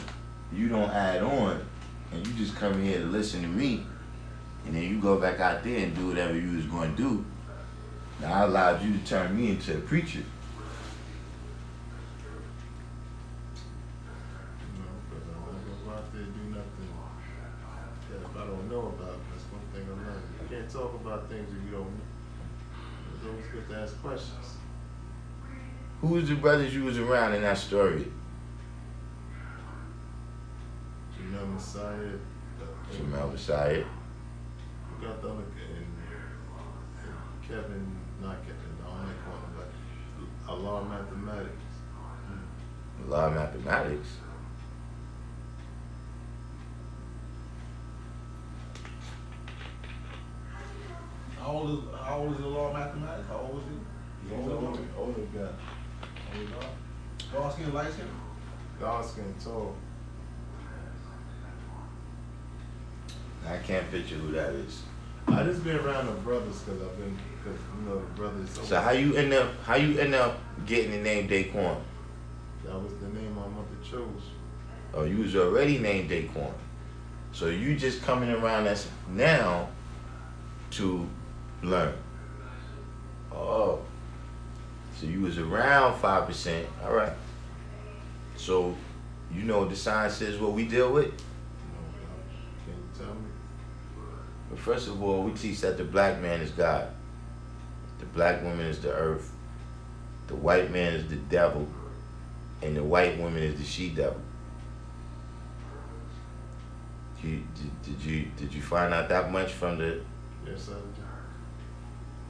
you don't add on, and you just come here to listen to me, and then you go back out there and do whatever you was going to do, now I allowed you to turn me into a preacher. Because I'm not gonna go out there and do nothing that if I don't know about. That's one thing I'm learning. You can't talk about things that you don't know. It's always good to ask questions. Who was the brothers you was around in that story? Jamel Messiah. Jamel Messiah. We got the other and Kevin, not Kevin, I don't like calling him, but Allah Mathematics. A lot of mathematics. How old is the law of mathematics? How old is he? He's an older guy. Dark skin, light skin? Dark skin, tall. I can't picture who that is. I just been around the brothers because you know the brothers. So how you end up getting the name Daquan? That was the name my mother chose. Oh, you was already named Daquan. So you just coming around us now to learn. Oh. So you was around 5%. All right. So you know the science is what we deal with? No, can you tell me? But first of all, we teach that the black man is God. The black woman is the earth. The white man is the devil. And the white woman is the she-devil. Did you find out that much from the... Yes, I do.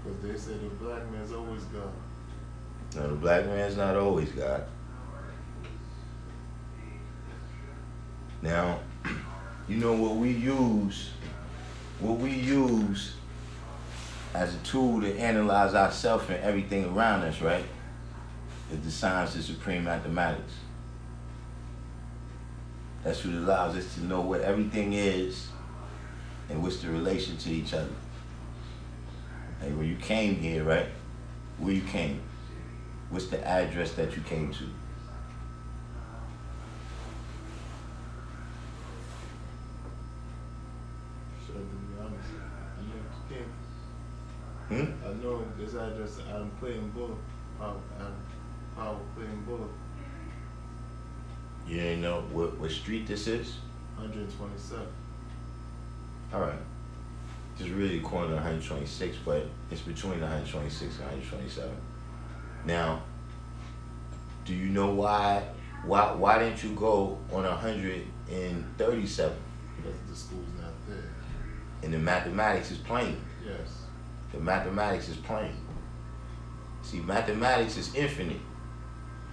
Because they say the black man's always God. No, the black man's not always God. Now, you know what we use as a tool to analyze ourselves and everything around us, right? Is the science of supreme mathematics. That's what allows us to know what everything is and what's the relation to each other. Like when you came here, right? Where you came? What's the address that you came to? Sure, to be honest. I know you can't. I know this address is Adam Clayton Bullock. Powell Clayton Bullock. You didn't know what street this is? 127. All right. Just really corner 126, but it's between 126 and 127. Now, do you know why didn't you go on 137? Because the school's not there. And the mathematics is plain. Yes. The mathematics is plain. See, mathematics is infinite,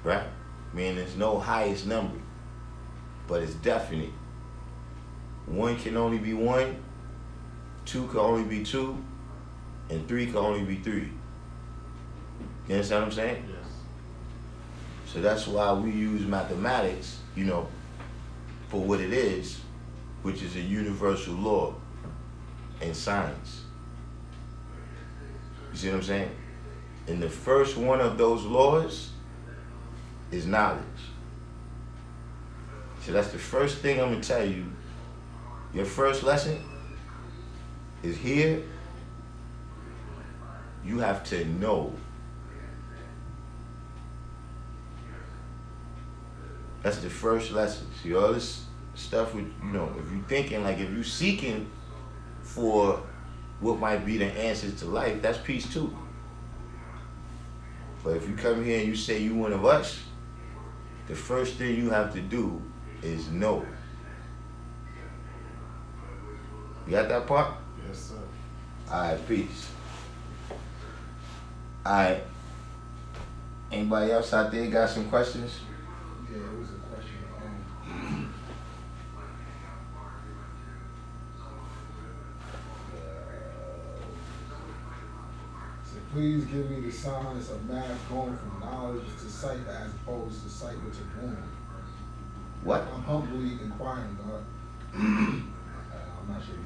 right? Meaning there's no highest number, but it's definite. 1 can only be 1, 2 can only be 2, and 3 can only be 3. You understand what I'm saying? Yes. So that's why we use mathematics, you know, for what it is, which is a universal law in science. You see what I'm saying? And the first one of those laws is knowledge. So that's the first thing I'm gonna tell you. Your first lesson is here. You have to know. That's the first lesson. See, all this stuff with, if you thinking, like, if you seeking for what might be the answers to life, that's peace too. But if you come here and you say you one of us, the first thing you have to do is know. You got that part? Yes, sir. Alright, peace. Alright. Anybody else out there got some questions? Yeah, it was a question. So please give me the signs of math going from knowledge to cipher as opposed to cipher to born. What? I'm humbly inquiring, God. I'm not sure.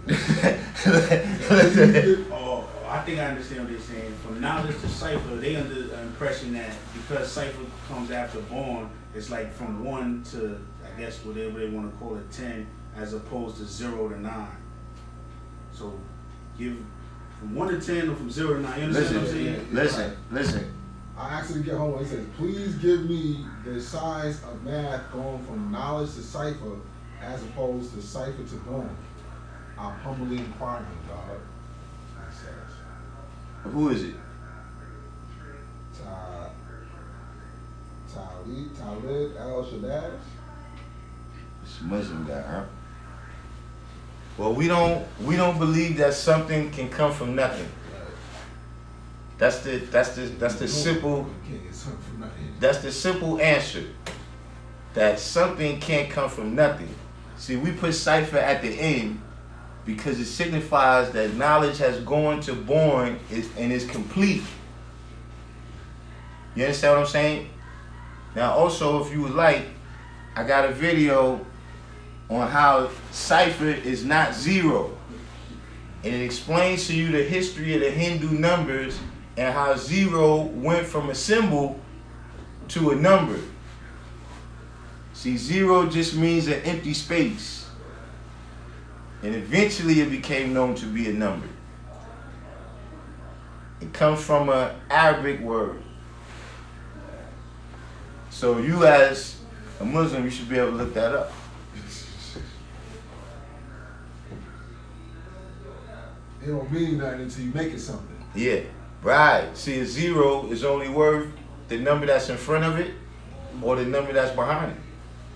Oh, I think I understand what they're saying. From knowledge to cipher, they under the impression that because cipher comes after born, it's like from 1 to, I guess, whatever they want to call it, 10, as opposed to 0 to 9. So give from 1 to 10 or from 0 to 9. You understand what I'm saying? Listen. I actually get home. It says, please give me the signs of math going from knowledge to cipher as opposed to cipher to born. I'm humbly inquiring, God. It says. Who is it? Talib al-Shaddad. It's a Muslim guy, huh? Well, we don't believe that something can come from nothing. That's the simple. That's the simple answer. That something can't come from nothing. See, we put cipher at the end because it signifies that knowledge has gone to born and is complete. You understand what I'm saying? Now, also, if you would like, I got a video on how cipher is not 0. And it explains to you the history of the Hindu numbers and how 0 went from a symbol to a number. See, 0 just means an empty space. And eventually it became known to be a number. It comes from an Arabic word. So you as a Muslim, you should be able to look that up. It don't mean nothing until you make it something. Yeah, right. See, a 0 is only worth the number that's in front of it or the number that's behind it.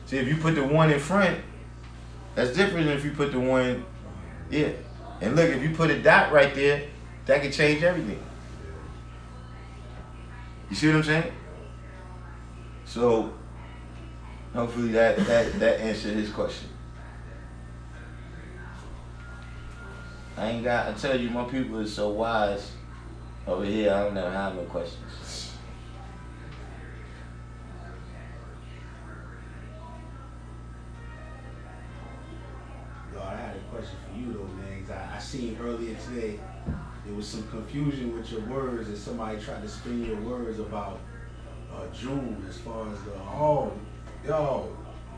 See, if you put the 1 in front, that's different than if you put the 1, yeah. And look, if you put a dot right there, that can change everything. You see what I'm saying? So, hopefully that answered his question. I tell you, my people are so wise over here, I don't never have no questions. Yo, I had a question for you though, man. 'Cause I seen earlier today, there was some confusion with your words and somebody tried to spin your words about June as far as the... Oh, yo.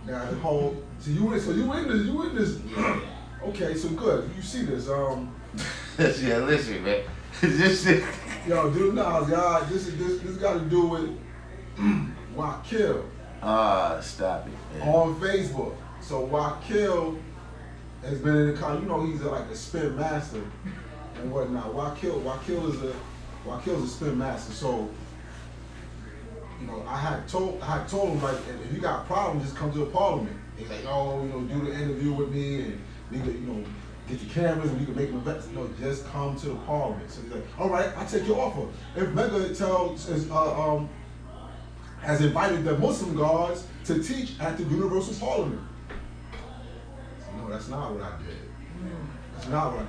Now the whole, so you in this. Yeah. Okay, so good. You see this, Yeah, listen, man. yo, dude, nah, y'all, this got to do with Wakil Stop it, man. on Facebook. So Wakil has been in the car. He's like a spin master and whatnot. Wakil's a spin master. So, I had told him, like, if you got problems, just come to the parliament. He's like, oh, do the interview with me and we could, get the cameras and we can make them events. No, just come to the parliament. So he's like, all right, I'll take your offer. If Mecca has invited the Muslim guards to teach at the Universal Parliament. No, that's not what I did. That's not what I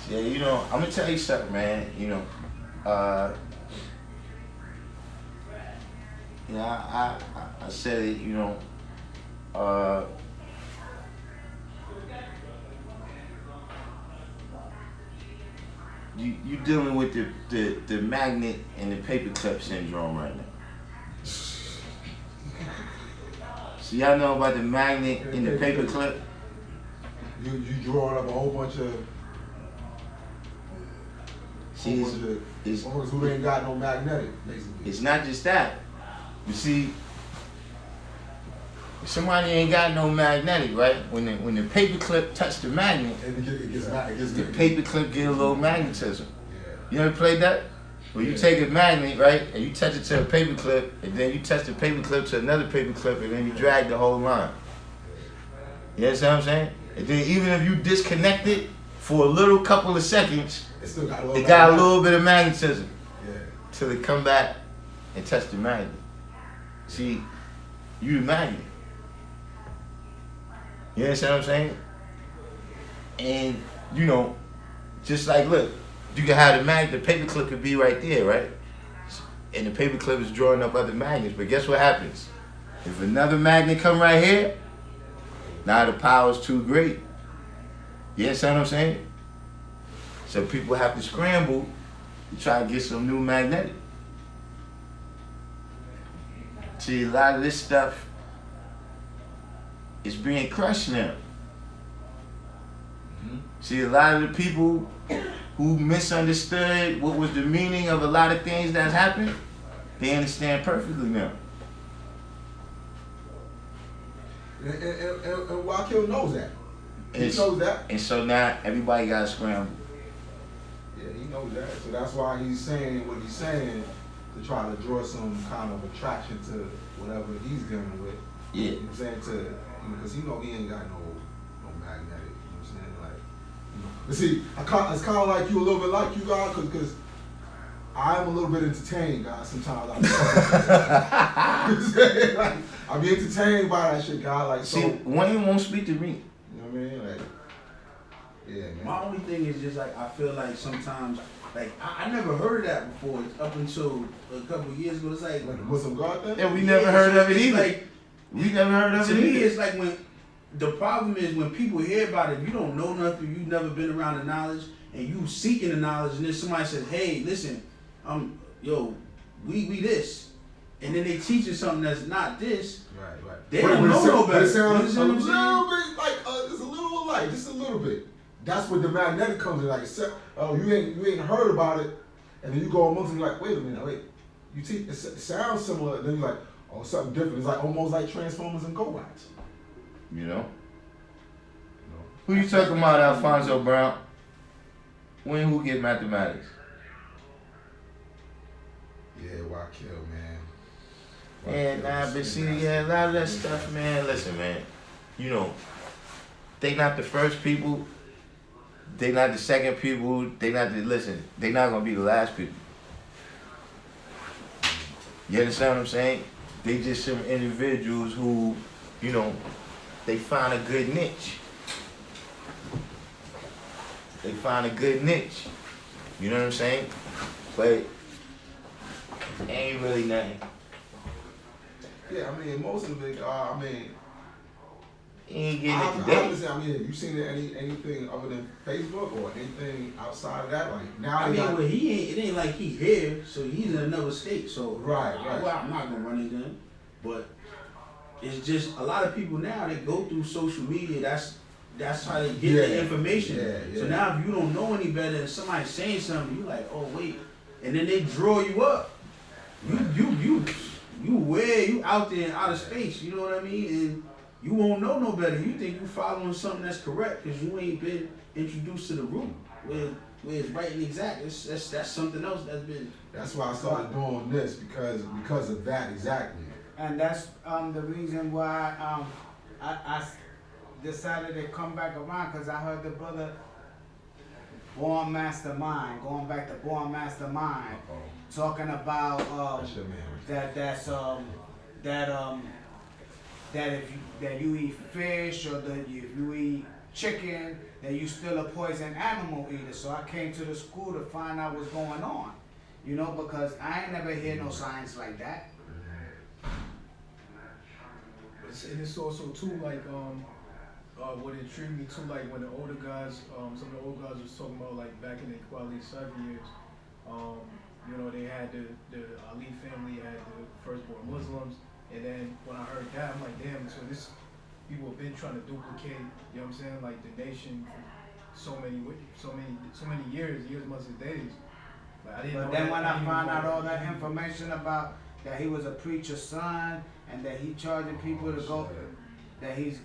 did. Yeah, I'm gonna tell you something, man. I said it, you dealing with the magnet and the paperclip syndrome right now. So y'all know about the magnet in the paper clip? You drawing up a whole bunch of motherfuckers who ain't got no magnetic, basically. It's not just that. You see, if somebody ain't got no magnetic, right? When the paper clip touch the magnet, the paper clip get a little magnetism. You ever played that? Where you take a magnet, right, and you touch it to a paper clip, and then you touch the paper clip to another paper clip, and then you drag the whole line. You understand what I'm saying? And then even if you disconnect it for a little couple of seconds, it got a little bit of magnetism till it come back and touch the magnet. See, you the magnet. You understand what I'm saying? And, you know, just like, look, you can have the magnet, the paper clip could be right there, right? And the paper clip is drawing up other magnets, but guess what happens? If another magnet come right here, now the power's too great. You understand what I'm saying? So people have to scramble to try to get some new magnetic. See, a lot of this stuff is being crushed now. See, a lot of the people who misunderstood what was the meaning of a lot of things that's happened, they understand perfectly now. And Wakil knows that. He knows that. And so now everybody got to scramble. Yeah, he knows that. So that's why he's saying what he's saying, to try to draw some kind of attraction to whatever he's dealing with. Yeah. You know what I'm saying? Because he know he ain't got no magnetic. You know what I'm saying? Like, but see, it's kind of like you, a little bit like you guys, because I'm a little bit entertained, guys. Sometimes I be entertained by that shit, guys. Like, see, so, Wayne won't speak to me. You know what I mean? Like, yeah, man. My only thing is just like, I feel like sometimes, like, I never heard of that before. Up until a couple of years ago, it's like the Muslim God thing? Yeah, we never heard of it it's either. Like, we never heard of to it me, either. it's like when the problem is when people hear about it, if you don't know nothing, you've never been around the knowledge, and you seeking the knowledge, and then somebody says, "Hey, listen, we this," and then they teach you something that's not this. Right. They don't know no better. It sounds You a understand what I'm little bit like it's a little alike, just a little bit. That's what the magnetic comes in. Like, you ain't heard about it, and then you go amongst them like, wait a minute, you teach it sounds similar, and then you're like, oh, something different. It's like almost like Transformers and Go-Bots. You know? Who you talking about, Alfonso Brown? When who get mathematics? Yeah, Wakil, man. But see, a lot of that stuff, man, listen, man, you know, they not the first people, they not the second people, they not gonna be the last people. You understand what I'm saying? They just some individuals who, you know, they find a good niche. You know what I'm saying? But ain't really nothing. Yeah, I mean, most of it, He ain't getting it today. Obviously, you seen anything other than Facebook or anything outside of that? Like, now it ain't like he's here, so he's in another state. So right. Well, I'm not gonna run into him, but it's just a lot of people now that go through social media. That's how they get the information. Yeah. So now if you don't know any better and somebody's saying something, you like, oh wait, and then they draw you up. You out there in outer space. You know what I mean? And you won't know no better. You think you following something that's correct because you ain't been introduced to the root where it's right and exact. That's something else that's been. That's why I started doing this because of that exactly. And that's the reason why I decided to come back around, because I heard the brother Born Mastermind, going back to Born Mastermind, talking about that if you eat fish or if you eat chicken, that you still a poison animal eater. So I came to the school to find out what's going on, you know, because I ain't never hear no science like that. And it's also too like what intrigued me too, like when the older guys, some of the old guys was talking about like back in the Equality 7 years, you know, they had the Ali family had the firstborn Muslims, And then when I heard that, I'm like, damn, so this, people have been trying to duplicate, you know what I'm saying, like the nation for so many years, months, and days. Like, I didn't know But then that. when I didn't found even out know all that information about that he was a preacher's son and that he charging people to go, that he's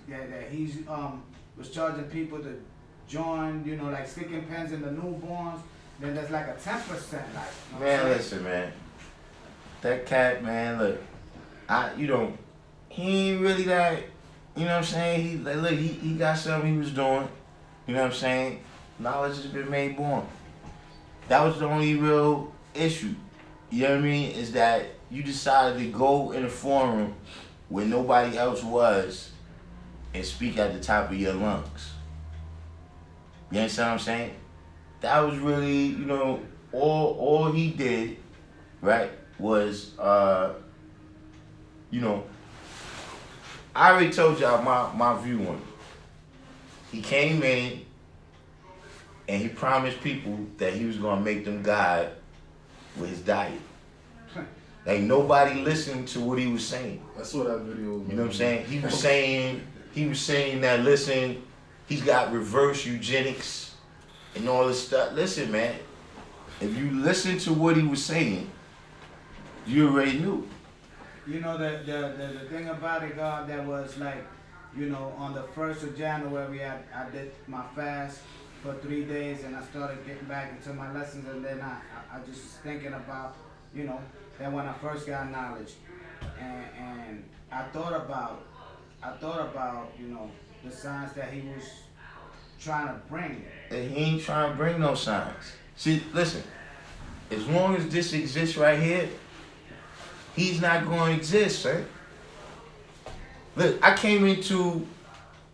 was charging people to join, you know, like sticking pens in the newborns, then there's like a 10% like. You know what Man, I'm saying? listen, man. That cat, man, look, he ain't really that, you know what I'm saying? He got something he was doing, you know what I'm saying? Knowledge has been made born. That was the only real issue, you know what I mean? Is that you decided to go in a forum where nobody else was and speak at the top of your lungs. You understand what I'm saying? That was really, you know, all he did, right, was, you know, I already told y'all my view on it. He came in and he promised people that he was gonna make them God with his diet. Like nobody listened to what he was saying. I saw that video. You know what I'm saying? He was saying that, listen, he's got reverse eugenics and all this stuff. Listen, man, if you listen to what he was saying, you already knew. You know, the thing about it, God, that was like, you know, on the 1st of January, I did my fast for 3 days and I started getting back into my lessons, and then I just was thinking about, you know, that when I first got knowledge, and I thought about, you know, the signs that he was trying to bring. And he ain't trying to bring no signs. See, listen, as long as this exists right here, he's not going to exist, sir. Look, I came into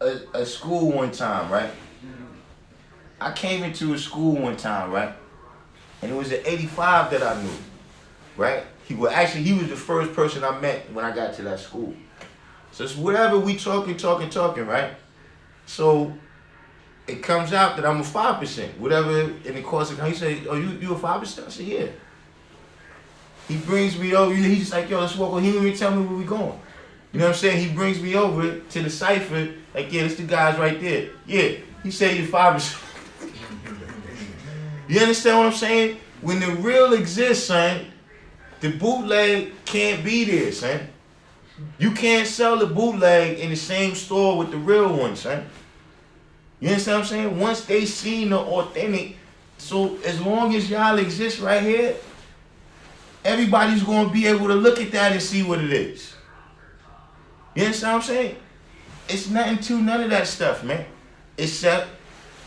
a school one time, right? I came into a school one time, right? And it was an 85 that I knew, right? He was the first person I met when I got to that school. So it's whatever we talking, right? So it comes out that I'm a 5%. Whatever in the course of, he say, oh, you a 5%? I said, yeah. He brings me over, he's just like, yo, let's walk over. He didn't even tell me where we going. You know what I'm saying? He brings me over to the cipher, like, yeah, it's the guys right there. Yeah, he said you're 5%. You understand what I'm saying? When the real exists, son, the bootleg can't be there, son. You can't sell the bootleg in the same store with the real one, son. You understand what I'm saying? Once they seen the authentic, so as long as y'all exist right here, everybody's going to be able to look at that and see what it is. You understand what I'm saying? It's nothing to none of that stuff, man. Except,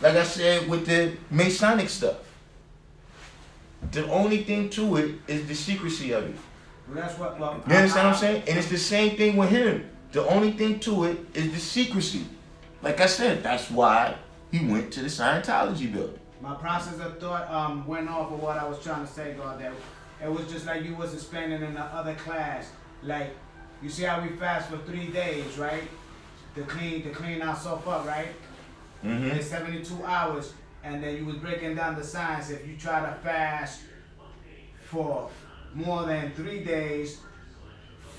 like I said, with the Masonic stuff. The only thing to it is the secrecy of it. Well, that's what. Well, You understand what I'm saying? And it's the same thing with him. The only thing to it is the secrecy. Like I said, that's why he went to the Scientology building. My process of thought went off of what I was trying to say, God. That it was just like you was explaining in the other class. Like, you see how we fast for 3 days, right? To clean ourselves up, right? Mm-hmm. It's 72 hours, and then you was breaking down the science. If you try to fast for more than 3 days,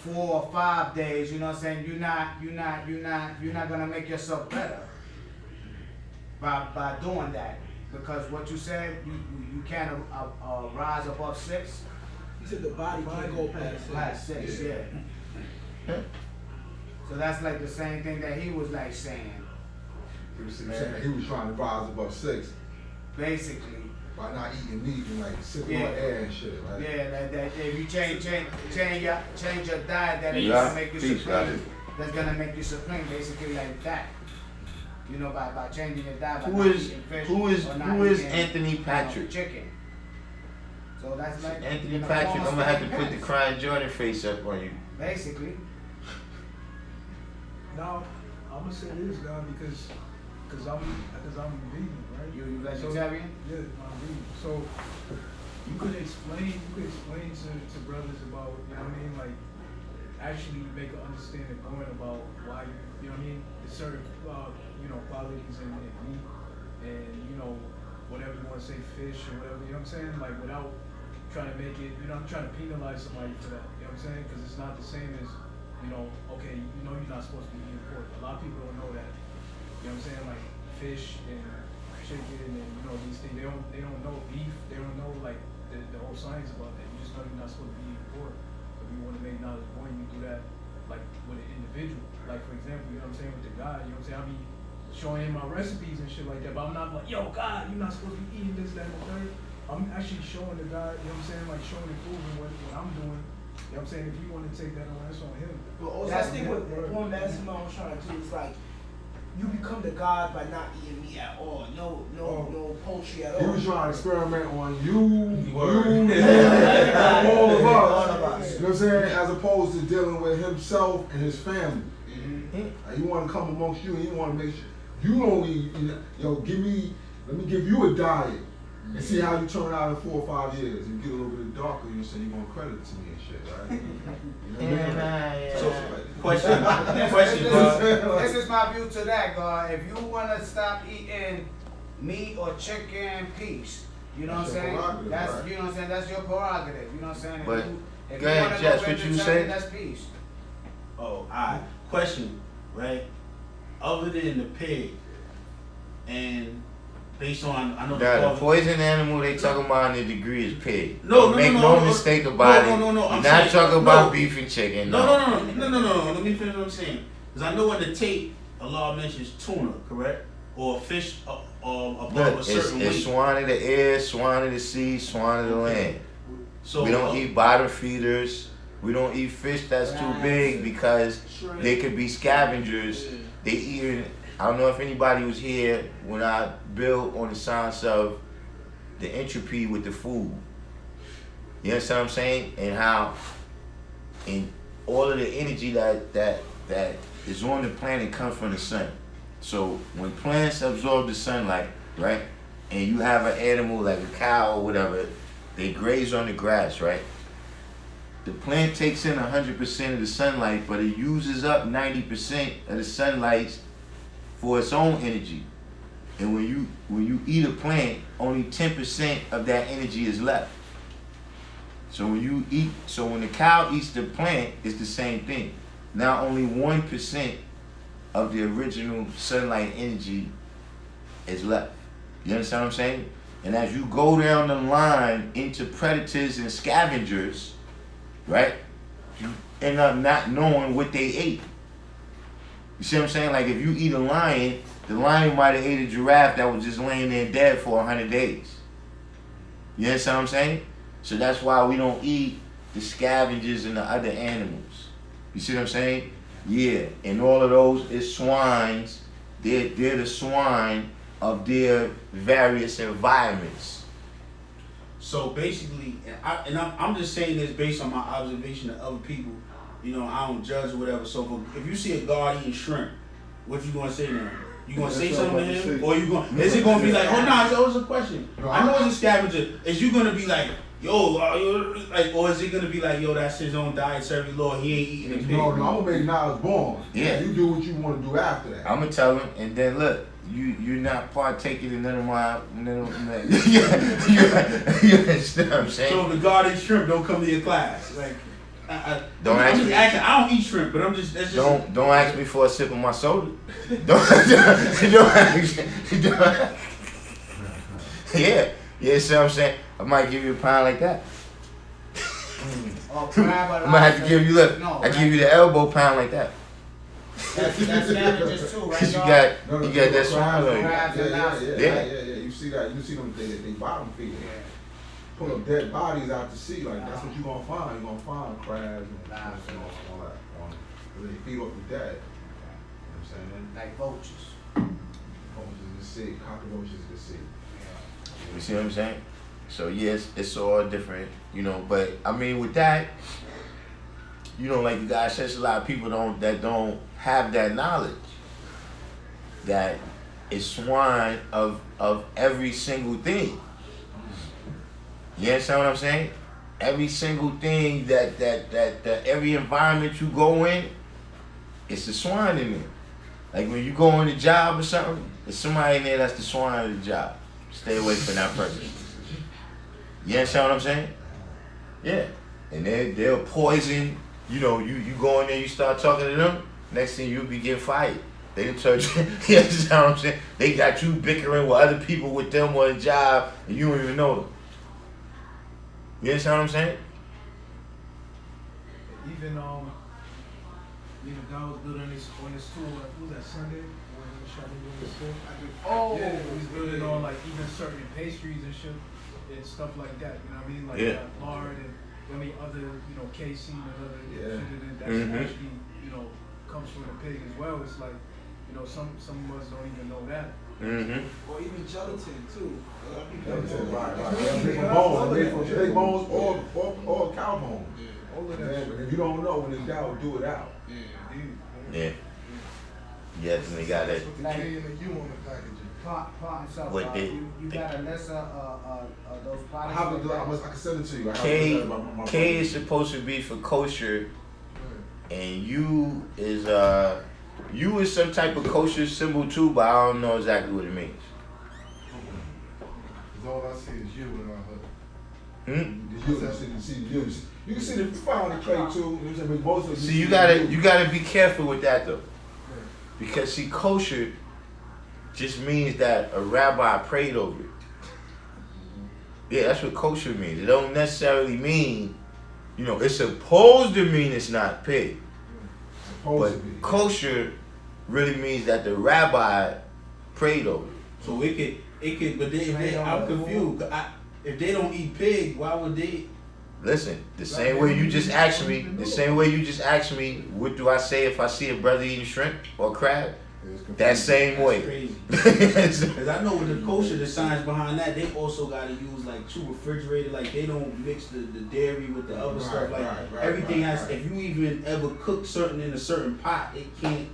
4 or 5 days, you know what I'm saying? You're not gonna make yourself better by doing that, because what you said, you can't rise above 6. He said the body can't go past 6, yeah. So that's like the same thing that he was like saying. He was saying he was trying to rise above 6 basically by not eating meat and like sipping on air and shit. Right? Yeah, that if you change your diet, that is Yeah, gonna make you peace, got supreme. it. That's gonna make you supreme, basically like that. You know, by changing your diet. By Who not is eating fish who is or not who is eating, Anthony Patrick? Chicken. So that's like Anthony in the Patrick, form I'm of gonna have to steak put the and crying Jordan face up on you. basically. Now, I'm gonna say this, God, because I'm vegan, right? You vegetarian? Yeah, I'm vegan. So you could explain to brothers about, you know what I mean, like actually make an understanding point about why, you know what I mean, there's certain qualities in meat, and you know, whatever you want to say, fish or whatever, you know what I'm saying, like without trying to make it, I'm trying to penalize somebody for that, you know what I'm saying, because it's not the same as you know, okay, you know you're not supposed to be eating pork. A lot of people don't know that. You know what I'm saying? Like fish and chicken and you know these things. They don't know beef. They don't know like the whole science about that. You just know you're not supposed to be eating pork. But you want to make knowledge point, you do that like with an individual. Like for example, you know what I'm saying, with the guy, you know what I'm saying? I'll be showing him my recipes and shit like that, but I'm not like, yo, God, you're not supposed to be eating this, that, and the third. I'm actually showing the guy, you know what I'm saying, like showing and proving what I'm doing. You know what I'm saying? If you want to take that on, that's on him. But also, I think what one maximum I was trying to do is like, you become the God by not eating meat at all. No poultry at all. He was trying to experiment on you, all of us. You know what I'm saying? As opposed to dealing with himself and his family. Like, he want to come amongst you, and he want to make sure you don't eat. Let me give you a diet and see how you turn out in 4 or 5 years. You get a little bit darker, you say you're gonna credit it to me and shit, right? You know what I mean? So, Question, God. This is my view to that, God. If you want to stop eating meat or chicken, peace. You know what I'm saying? That's right. You know what I'm saying. That's your prerogative. You know what I'm saying? But if go ahead, Jess, what you say? That's peace. Oh, alright. Question, right? Other than the pig, and based on the poison animal they talking about in the degree is pig. No, make no mistake about it. No. I'm not talking about beef and chicken. No. Let me finish what I'm saying. Because I know in the tape, Allah mentions tuna, correct? Or fish above a certain weight. It's swan of the air, swan of the sea, swan of the land. So we don't eat bottom feeders. We don't eat fish that's too big because they could be scavengers. They eat. I don't know if anybody was here when I built on the science of the entropy with the food. You understand what I'm saying? And how in all of the energy that is on the planet comes from the sun. So when plants absorb the sunlight, right, and you have an animal like a cow or whatever, they graze on the grass, right? The plant takes in 100% of the sunlight, but it uses up 90% of the sunlight for its own energy. And when you eat a plant, only 10% of that energy is left. So when the cow eats the plant, it's the same thing. Now only 1% of the original sunlight energy is left. You understand what I'm saying? And as you go down the line into predators and scavengers, right, you end up not knowing what they ate. You see what I'm saying? Like if you eat a lion, the lion might have ate a giraffe that was just laying there dead for 100 days. You understand what I'm saying? So that's why we don't eat the scavengers and the other animals. You see what I'm saying? Yeah, and all of those is swines. They're the swine of their various environments. So basically, I'm just saying this based on my observation of other people. You know, I don't judge or whatever. So if you see a guard eating shrimp, what you gonna say now? You gonna say something to him, or you gonna? Is it gonna be like, oh no, that was a question. I know it's a scavenger. Is you gonna be like, yo, like, or is it gonna be like, yo, that's his own dietary law. He ain't eating a pig. No, I'm gonna make knowledge born. Yeah, you do what you want to do after that. I'm gonna tell him, and then look. You're not partaking in none of my. You understand what I'm saying? So the garden shrimp don't come to your class, like. Don't ask me. I don't eat shrimp, but I'm just. That's just don't ask me for a sip of my soda. don't ask. Yeah, see what I'm saying? I might give you a pound like that. I might have to give you. Look, I give you the elbow pound like that. That's scavengers too, right? Cause you got that swine on you. Yeah. You see that? You see them? They bottom feeding. Pull up dead bodies out to sea. Like that's what you gonna find. You gonna find crabs and all that. They feed off the dead. You know what I'm saying? Like vultures. Vultures in the sea. Cockroaches in the sea. You see what I'm saying? So yes, it's all different, you know. But I mean, with that, you know, like you guys said, a lot of people that don't have that knowledge. That is swine of every single thing. You understand what I'm saying? Every single thing that every environment you go in, it's the swine in there. Like when you go on a job or something, there's somebody in there that's the swine of the job. Stay away from that person. You understand what I'm saying? Yeah. And they'll poison you know, you go in there, you start talking to them, next thing you'll be getting fired. They didn't touch you. You understand what I'm saying? They got you bickering with other people with them on a job and you don't even know them. You understand what I'm saying? Even God was building on this tool. What was that Sunday? When he was trying to do this tool? Yeah, he was building on like even certain pastries and shit and stuff like that. You know what I mean? Like lard and other, casein and other shit in it. That's actually, comes from the pig as well. It's like, some of us don't even know that. Or even gelatin too. Different bones, pig bones or cow bones. All of that Man, shit. but if you don't know when it's doubt, do it out. Yeah. Yes, and they got that. K and a U on the packaging. Part himself. What they- You got a list of those I products. have to do. I can send it to you. I have to K do that by my K is supposed to be for kosher, and U is some type of kosher symbol too, but I don't know exactly what it means. Cause all I see is you in our hood. You can see the found the K too. Most of See, you gotta be careful with that though, because see, kosher just means that a rabbi prayed over it. Yeah, that's what kosher means. It don't necessarily mean, it's supposed to mean it's not pig, but kosher really means that the rabbi prayed over it. So it could, but I'm confused. If they don't eat pig, why would they? Listen, the same way you just asked me, what do I say if I see a brother eating shrimp or crab? That same way. Crazy. Because I know with the kosher, the science behind that, they also got to use like 2 refrigerated. Like they don't mix the dairy with the other stuff. Like everything has. If you even ever cook certain in a certain pot, it can't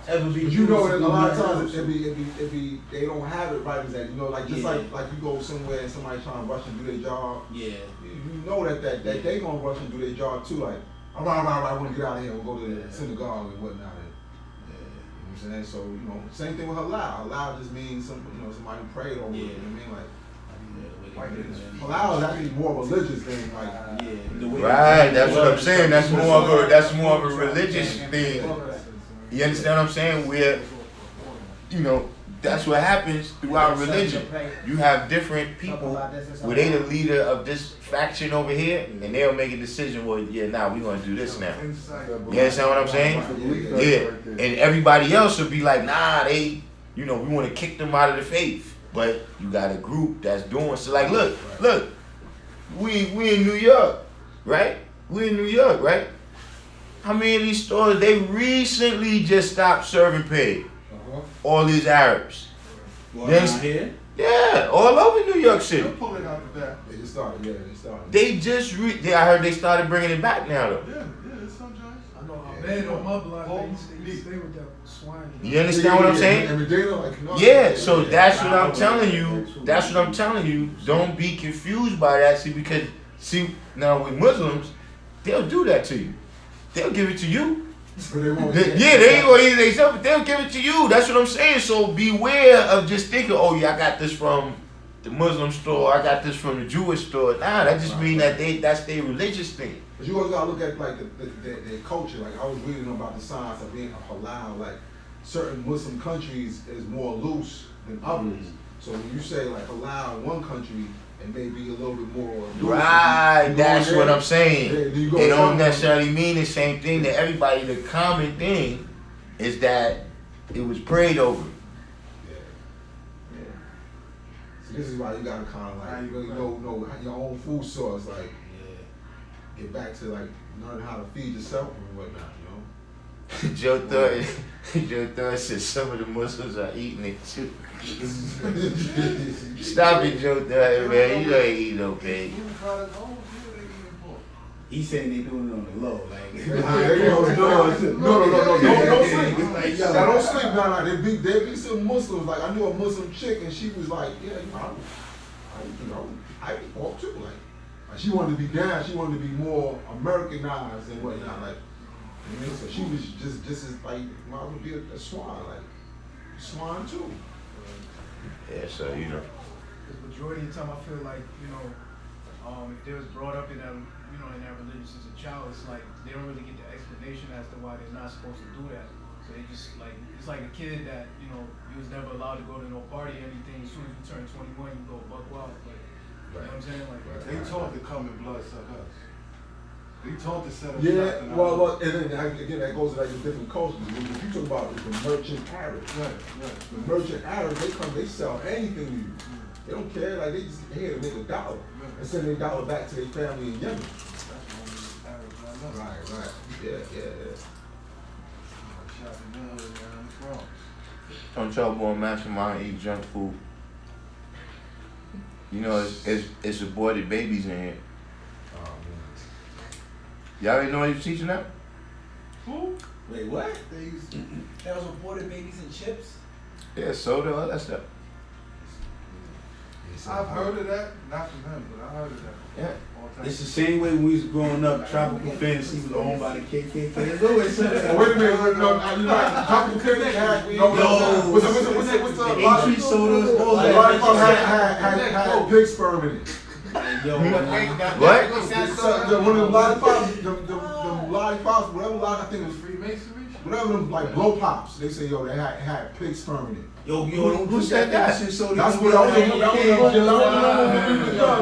ever be. You know, a lot of times it be they don't have it right as that. Like just like you go somewhere and somebody trying to rush and do their job. Yeah. You know that they gonna rush and do their job too. Like, all right, I want to get out of here. We'll go to the synagogue and whatnot. You know what I'm saying? So same thing with halal. Halal just means somebody prayed over it. You know what I mean? Like halal is actually more religious than like. Right, that's what I'm saying. That's more of a religious thing. You understand what I'm saying? Where, that's what happens throughout religion. You have different people where they the leader of this faction over here, and they'll make a decision, well, we're going to do this now. You understand what I'm saying? Yeah. And everybody else will be like, nah, we want to kick them out of the faith. But you got a group that's doing, so like, look, we in New York, right? How many of these stores, they recently just stopped serving pig? All these Arabs. Here? Yeah, all over New York City. They'll pull it out the back. They just started. I heard they started bringing it back now though. Yeah, it's some joints. I know a man on my block, they stay with that swine. You understand what I'm saying? Yeah, so that's what I'm telling you. Don't be confused by that. Because now with Muslims, they'll do that to you. They'll give it to you. They ain't gonna eat it themselves, but they'll give it to you. That's what I'm saying. So beware of just thinking, I got this from the Muslim store, I got this from the Jewish store. Nah, that just means that that's their religious thing. But you always gotta look at like their culture. Like I was reading about the science of being halal. Like certain Muslim countries is more loose than others. So when you say like halal in one country, it may be a little bit more loose. Right, that's what I'm saying. It don't necessarily mean the same thing to everybody. The common thing is that it was prayed over. So this is why you gotta kind of like really know your own food source. Like get back to like learning how to feed yourself and whatnot. Joe Thor said some of the Muslims are eating it too. Stop it, Joe Thor, man. You ain't eating no pig. He's saying they doing it on the low, like. Don't sleep. Don't sleep. Now, there be some Muslims. Like I knew a Muslim chick, and she was like, I eat pork too. Like she wanted to be down. She wanted to be more Americanized and whatnot. Like. So she was just as like might as well be a swan, like swan too. Yeah, so Because majority of the time I feel like, if they was brought up in that, you know, in that religion as a child, it's like they don't really get the explanation as to why they're not supposed to do that. So they just like, it's like a kid that, you know, you was never allowed to go to no party or anything. As soon as you turn 21, you go buck wild. Like, you know what I'm saying? Like, They taught to come and blood suck us. They taught to set us Yeah, well, and then again, that goes to like the different cultures. What you talk about is the merchant Arabs. Right. The merchant Arabs, they sell anything to you. They don't care, like they just here to make $1 and send their $1 back to their family in Yemen. Right. Yeah. Don't y'all go and mastermind eat junk food? You know, it's aborted babies in here. Y'all already know what he's teaching that? who? Wait, what? That was aborted babies and chips. Yeah, soda, all that stuff. I've heard of that, not from him, but I heard of that. Yeah. It's the same way when we was growing up, tropical fantasy was owned by the KKK. There's always something. Oh, wait a minute, you like tropical fantasy had what's the H3 sodas, all a lot of folks that. had pig sperm in it. Yo, What? One of them lollipops, them lollipops, whatever I think it was Freemasonry? whatever them like blow pops. They say they had pig sperm in it. Yo, Who don't said that? That's what I was I've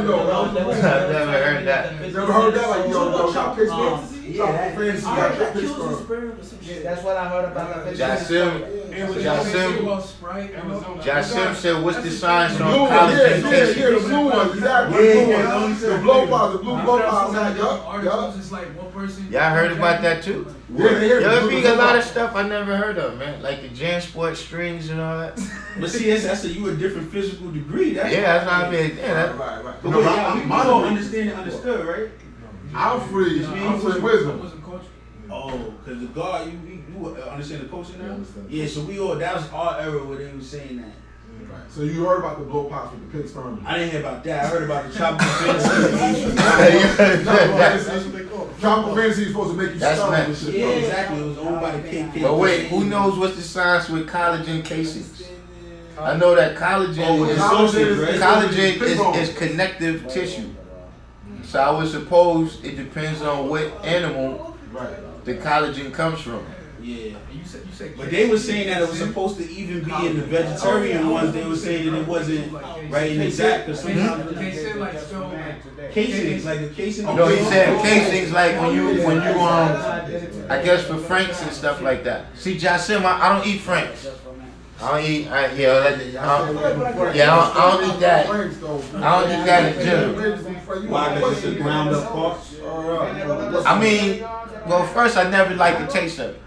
never heard that. Never heard that? Like, yo, got pig sperm? Yeah, Fantasy I got heard that pig kills the sperm. sperm or some shit. That's what I heard about the Jasim said, what's the science The on blue college ones, education? the blue ones, exactly. The blow pops, the blue blow pops. Articles is like one person. Y'all heard about that too? Yeah, they hear Yo, the it be blue a lot of pops. stuff I never heard of, man. Like the Jansport strings and all that. But see, that's you a different physical degree. That's Yeah, that's what I mean. Yeah, that, Right. But wait, we all understood, right? I'm free wisdom. wasn't culture. Oh, because the God, you understand the culture now? understand. Yeah, so that was our era where they were saying that. So you heard about the blow pops with the pig sperm? I didn't hear about that. I heard about the tropical fantasy. That's what they call it. Tropical fantasy is supposed to make you That's stomach not- and shit. Yeah, exactly. It was owned by the KKK. but wait, who knows what's the science with collagen casings? I know that collagen Oh, is sausage, right? collagen is connective tissue. So I would suppose it depends on what animal Right. the collagen comes from. Yeah. You said. But they were saying that it was supposed to even be in the vegetarian ones. They were saying that it wasn't right and exact. Because sometimes They said like spell like casings, like the casing. No, he said casings like when you I guess for Franks and stuff like that. See, Jasim, I don't eat Franks. I don't eat. I don't eat that. I don't eat that in general. Why? Because it's a ground up parts. I mean, well, first I never liked the taste of it.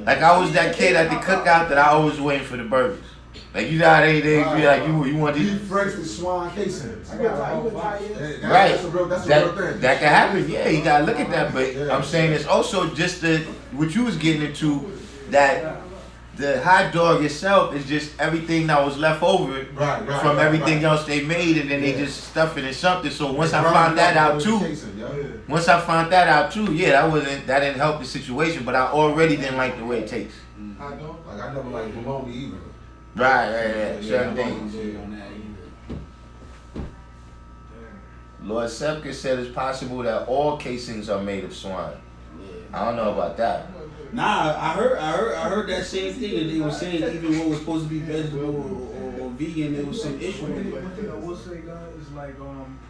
Like I was that kid at the cookout that I always waiting for the burgers. Like you know how they be like you want these. Beef Franks with swan casings. Right. That's a real thing. That can happen. Yeah, you gotta look at that. But I'm saying it's also just what you was getting into, that the hot dog itself is just everything that was left over from everything else they made, and then they just stuff it in something. So once I found that out too, that didn't help the situation. But I already didn't like the way it tastes. Like I never liked bologna either. Right. Certain things. Lord Sepka said it's possible that all casings are made of swine. I don't know about that. Nah, I heard that same thing that they were saying. Even what was supposed to be vegetable or vegan, there was some issue One with thing it. I will say, guys, is like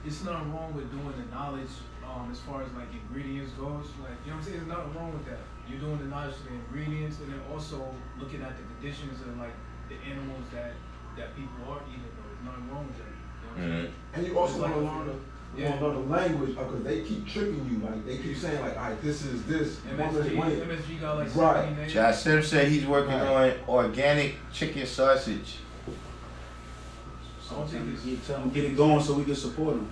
it's nothing wrong with doing the knowledge as far as like ingredients goes. Like, you know what I'm saying? There's nothing wrong with that. You're doing the knowledge of the ingredients, and then also looking at the conditions of like the animals that people are eating. There's nothing wrong with that. You know what I'm saying? And you also want to learn the language because they keep tricking you. Like they keep saying like, all right, this is this. MSG got like Right. 70 names. Jasim said he's working on organic chicken sausage. I don't think it's. Tell them get it going so we can support them.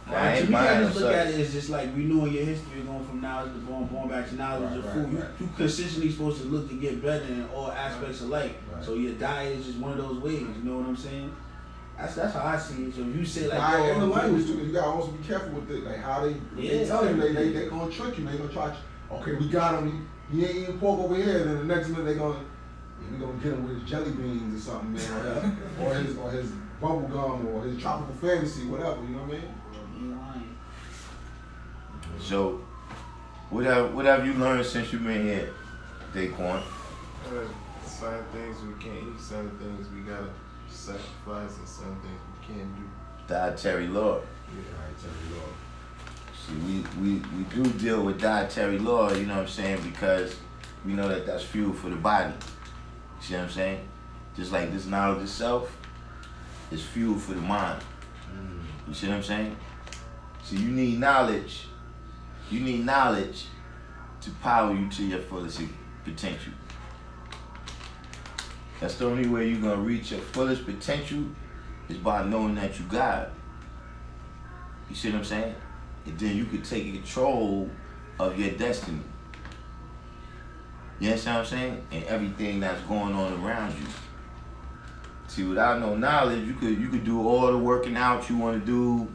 I To ain't me, I buying just no look at sausage. it as just like renewing your history, going from knowledge to going back to knowledge of food. You consistently supposed to look to get better in all aspects of life. So your diet is just one of those ways. You know what I'm saying? That's how I see it. So if you say like, in the language too, you gotta also be careful with it, like how they tell you they gonna trick you. They gonna try. Okay, we got him. He ain't eating pork over here. Then the next minute we gonna get him with his jelly beans or something, man, or his bubble gum or his tropical fantasy, whatever. You know what I mean? So, what have you learned since you've been here, Daquan? Certain things we can't eat, certain things we gotta sacrifice, and certain things we can't do. Dietary law. Dietary law. See, we do deal with dietary law, you know what I'm saying, because we know that that's fuel for the body. See what I'm saying? Just like this knowledge itself is fuel for the mind. You see what I'm saying? So you need knowledge. You need knowledge to power you to your fullest potential. That's the only way you're gonna reach your fullest potential is by knowing that you God. You see what I'm saying? And then you can take control of your destiny. You understand what I'm saying? And everything that's going on around you. See, without no knowledge, you could do all the working out you want to do.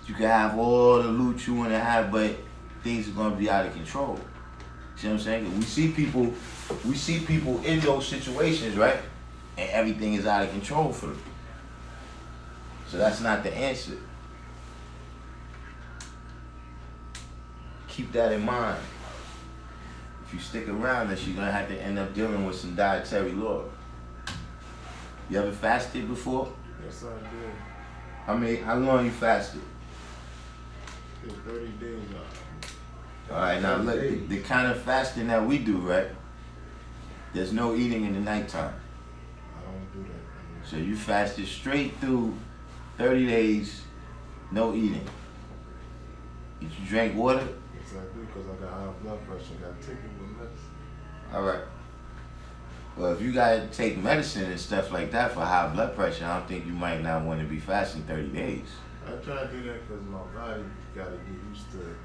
You can have all the loot you want to have, but things are gonna be out of control. See what I'm saying? We see people in those situations, right? And everything is out of control for them. So that's not the answer. Keep that in mind. If you stick around this, you're gonna have to end up dealing with some dietary law. You ever fasted before? Yes, I did. How long you fasted? Did 30 days out. Alright, now look, the kind of fasting that we do, right? There's no eating in the nighttime. I don't do that. So you fasted straight through 30 days, no eating. Did you drink water? Yes, I do, because I got high blood pressure. I got taken with medicine. Alright. Well, if you gotta take medicine and stuff like that for high blood pressure, I don't think you might not want to be fasting 30 days. I try to do that because my body got to get used to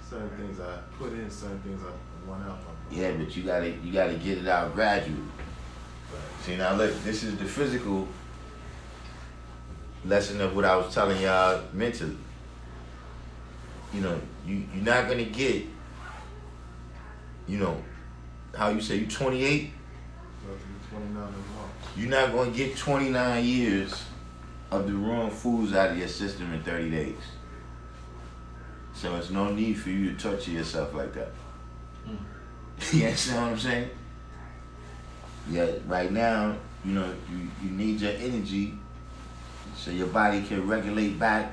certain things I put in, certain things I want out my body. Yeah, but you gotta get it out gradually. See, now look, this is the physical lesson of what I was telling y'all mentally. You know, you're not gonna get, you know, how you say you 28? About to be 29 in March. You're not gonna get 29 years of the wrong foods out of your system in 30 days. So there's no need for you to torture yourself like that. You understand what I'm saying? Yeah, right now, you know, you need your energy so your body can regulate back.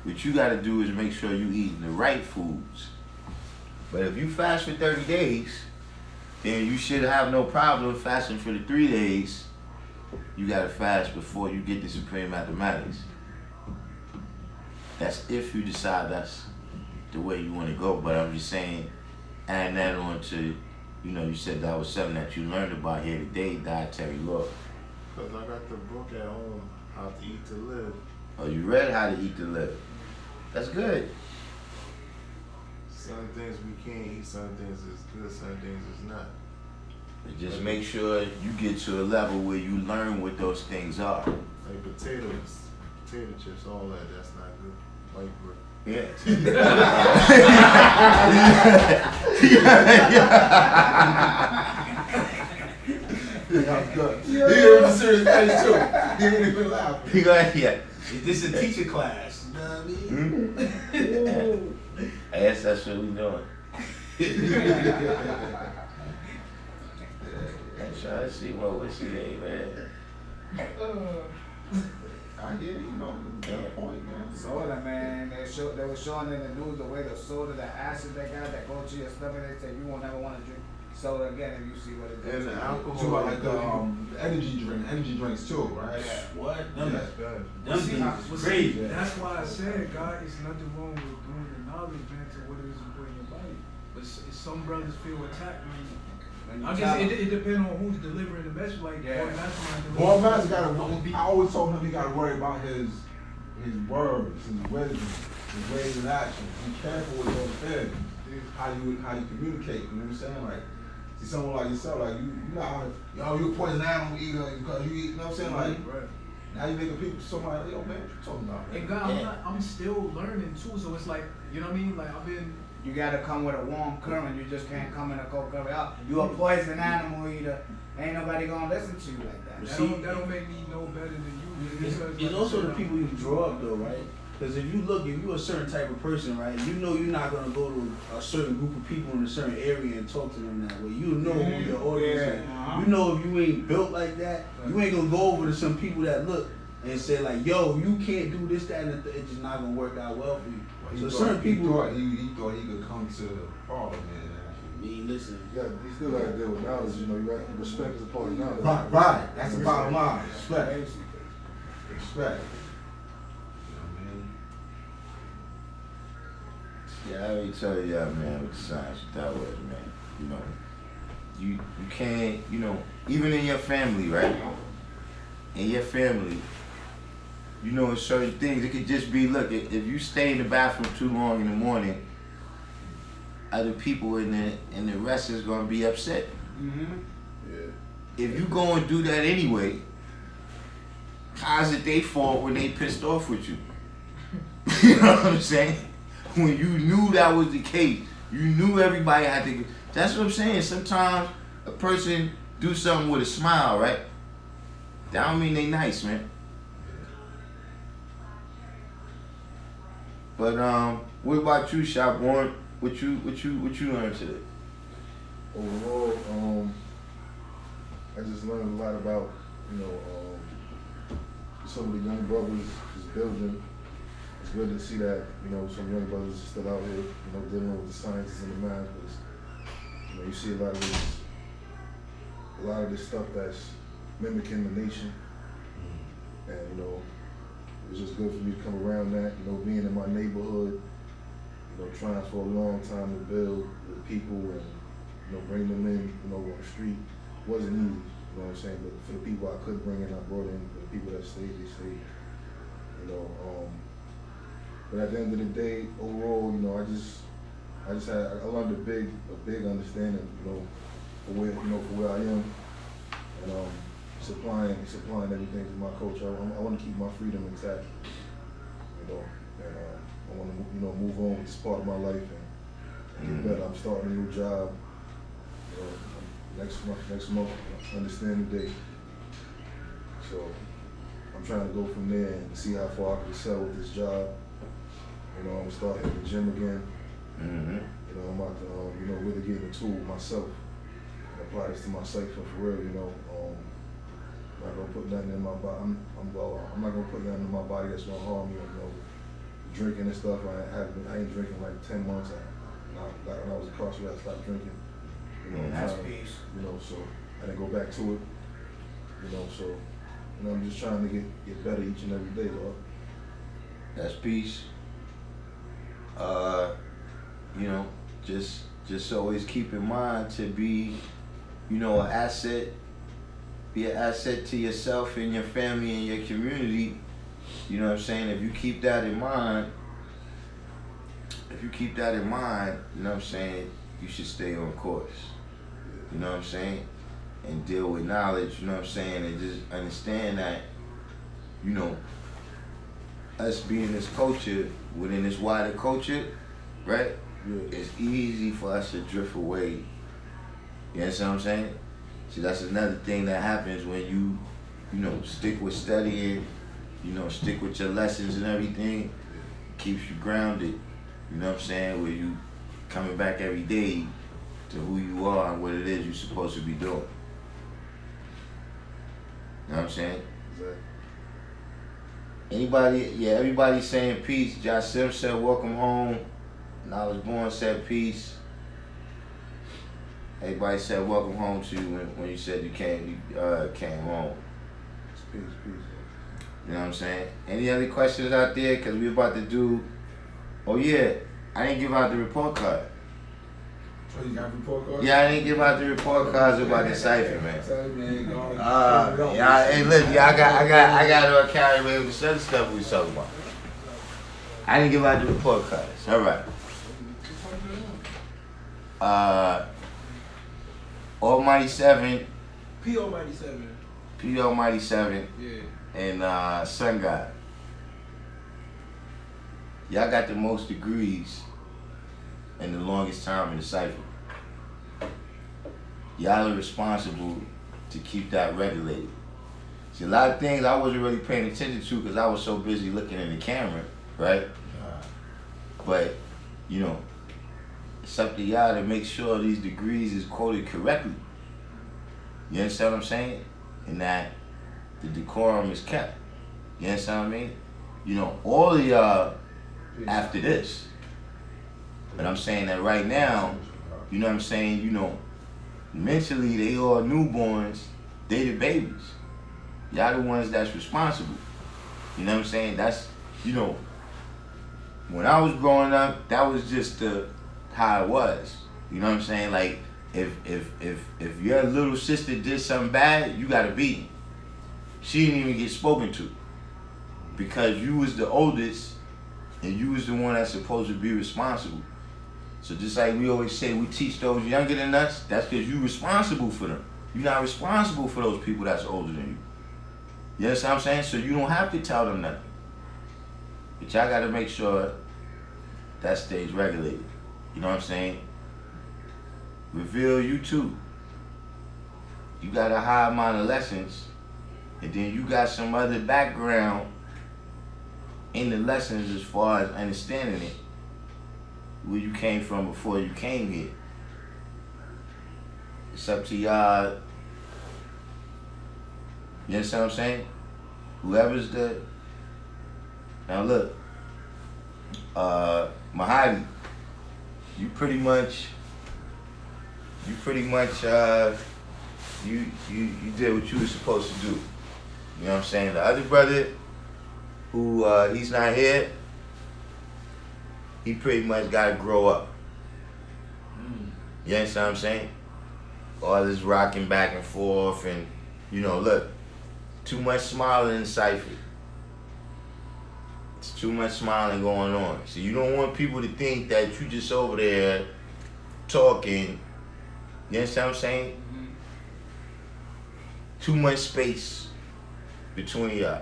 What you gotta do is make sure you eating the right foods. But if you fast for 30 days, then you should have no problem fasting for the 3 days. You gotta fast before you get the supreme mathematics. That's if you decide that's the way you want to go. But I'm just saying, add that on to, you know, you said that was something that you learned about here today, dietary law. Because I got the book at home, How to Eat to Live. Oh, you read How to Eat to Live. That's good. Certain things we can't eat, certain things is good, certain things is not. But just make sure you get to a level where you learn what those things are. Like potatoes, potato chips, all that, that's not good. White bread. Yeah. That's good. He gave him a serious face too. He didn't even laugh. You go ahead, yeah. This is a teacher class. You know what I mean? I guess that's what we doing. I'm trying to see what she ate, man. I hear you know, that point, man. Soda, man. They were showing in the news the way the soda, the acid they got that go to your stomach. They say you won't ever want to drink soda again if you see what it does. And the Talk alcohol. about like the energy drinks too, right? Yeah. What? Yeah. Them See, things well, is see, crazy. that's why I said, God, it's nothing wrong with doing the knowledge, man, to what it is you put in your body. But some brothers feel attacked when I guess it depends on who's delivering the message. Like, Yeah. Boy, man's gotta. I always told him he gotta worry about his words, his wisdom, his ways and actions. Be careful with those things. How you communicate. You know what I'm saying? Like, see someone like yourself, like you know, you're a poison animal eater because you eat. You know what I'm saying? Like, right. now you making people somebody like, yo man, what you talking about? And God, I'm still learning too. So it's like, you know what I mean? Like You gotta come with a warm current. You just can't come in a cold current. Oh, you a poison animal eater. Ain't nobody gonna listen to you like that. that don't make me no better than you. It's also the people you draw up though, right? Because if you're a certain type of person, right, you know you're not going to go to a certain group of people in a certain area and talk to them that way. You know who your audience is. You know if you ain't built like that, you ain't going to go over to some people that look and say like, yo, you can't do this, that, and it's just not going to work out well for you. Well, so certain people... He thought he could come to the parliament. I mean, listen. You still got to deal with knowledge, you know, respect is a part of knowledge. Right. That's the bottom line. Respect. Respect. Yeah, I already tell y'all, man, with the science that was, man. You know, you can't, you know, even in your family, right? In your family, you know, in certain things, it could just be, look, if you stay in the bathroom too long in the morning, other people in the rest is gonna be upset. If you go and do that anyway, how's it their fault when they pissed off with you? You know what I'm saying? When you knew that was the case, you knew everybody had to. That's what I'm saying. Sometimes a person do something with a smile, right? That don't mean they nice, man. But what about you, Shopborn? What you learned today? Overall, I just learned a lot about, you know, some of the young brothers just building. It's good to see that, you know, some young brothers are still out here, you know, dealing with the sciences and the math. Because, you know, you see a lot of this stuff that's mimicking the nation. And, you know, it was just good for me to come around that, you know, being in my neighborhood, you know, trying for a long time to build with people and, you know, bring them in, you know, on the street. It wasn't easy, you know what I'm saying? But for the people I could bring in, I brought in. For the people that stayed, they stayed. You know, but at the end of the day, overall, you know, I learned a big understanding, you know, for where I am, and supplying everything to my culture. I want to keep my freedom intact, you know, and I want to, you know, move on with this part of my life and get better. I'm starting a new job, you know, next month, understand the date. So I'm trying to go from there and see how far I can excel with this job. You know, I'm gonna start hitting the gym again. You know, I'm about to, you know, really get in the tool myself and apply this to my life for real. You know, I'm not gonna put nothing in my body. I'm not gonna put nothing in my body that's gonna harm me. You know, drinking and stuff. I ain't drinking like 10 months. When I was incarcerated, I stopped drinking. You know, that's peace. You know, so I didn't go back to it. You know, so you know, I'm just trying to get better each and every day, Lord. That's peace. You know, just always keep in mind to be, you know, an asset. Be an asset to yourself and your family and your community. You know what I'm saying? If you keep that in mind, you know what I'm saying, you should stay on course. You know what I'm saying? And deal with knowledge, you know what I'm saying? And just understand that, you know, us being this culture, within this wider culture, right? Yeah. It's easy for us to drift away. You understand what I'm saying? See, that's another thing that happens when you know, stick with studying, you know, stick with your lessons and everything. It keeps you grounded. You know what I'm saying? Where you coming back every day to who you are and what it is you're supposed to be doing. You know what I'm saying? Exactly. Everybody saying peace. Josh Sim said welcome home. Knowledge Born said peace. Everybody said welcome home to you when you said you came home. It's peace. You know what I'm saying? Any other questions out there? Because we're about to do... Oh yeah, I didn't give out the report card. Oh, you got report cards? Yeah, I didn't give out the report cards about the cipher, man. Hey, look, I got to carry away with the other stuff we was talking about. I didn't give out the report cards. All right. Almighty 7. P Almighty 7. P Almighty 7. Yeah. And Sun God. Y'all got the most degrees and the longest time in the cipher. Y'all are responsible to keep that regulated. See, a lot of things I wasn't really paying attention to because I was so busy looking in the camera. right? But, you know, it's up to y'all to make sure these degrees is quoted correctly. You understand what I'm saying? And that the decorum is kept. You understand what I mean? You know, all of y'all after this. But I'm saying that right now, you know what I'm saying, you know, mentally they all newborns, they the babies. Y'all the ones that's responsible. You know what I'm saying? That's, you know, when I was growing up, that was just how it was. You know what I'm saying? Like, if your little sister did something bad, you gotta beat him. She didn't even get spoken to. Because you was the oldest, and you was the one that's supposed to be responsible. So just like we always say, we teach those younger than us, that's because you're responsible for them. You're not responsible for those people that's older than you. You understand what I'm saying? So you don't have to tell them nothing. But y'all gotta make sure that stays regulated. You know what I'm saying? Reveal you too. You got a high amount of lessons, and then you got some other background in the lessons as far as understanding it, where you came from before you came here. It's up to y'all. You understand what I'm saying? Whoever's the, now look, Mahadi, you pretty much you did what you were supposed to do. You know what I'm saying? The other brother who he's not here, he pretty much gotta grow up. You understand what I'm saying? All this rocking back and forth, and you know, look, too much smiling in Cypher. It's too much smiling going on. So you don't want people to think that you just over there talking. You understand what I'm saying? Mm-hmm. Too much space between y'all.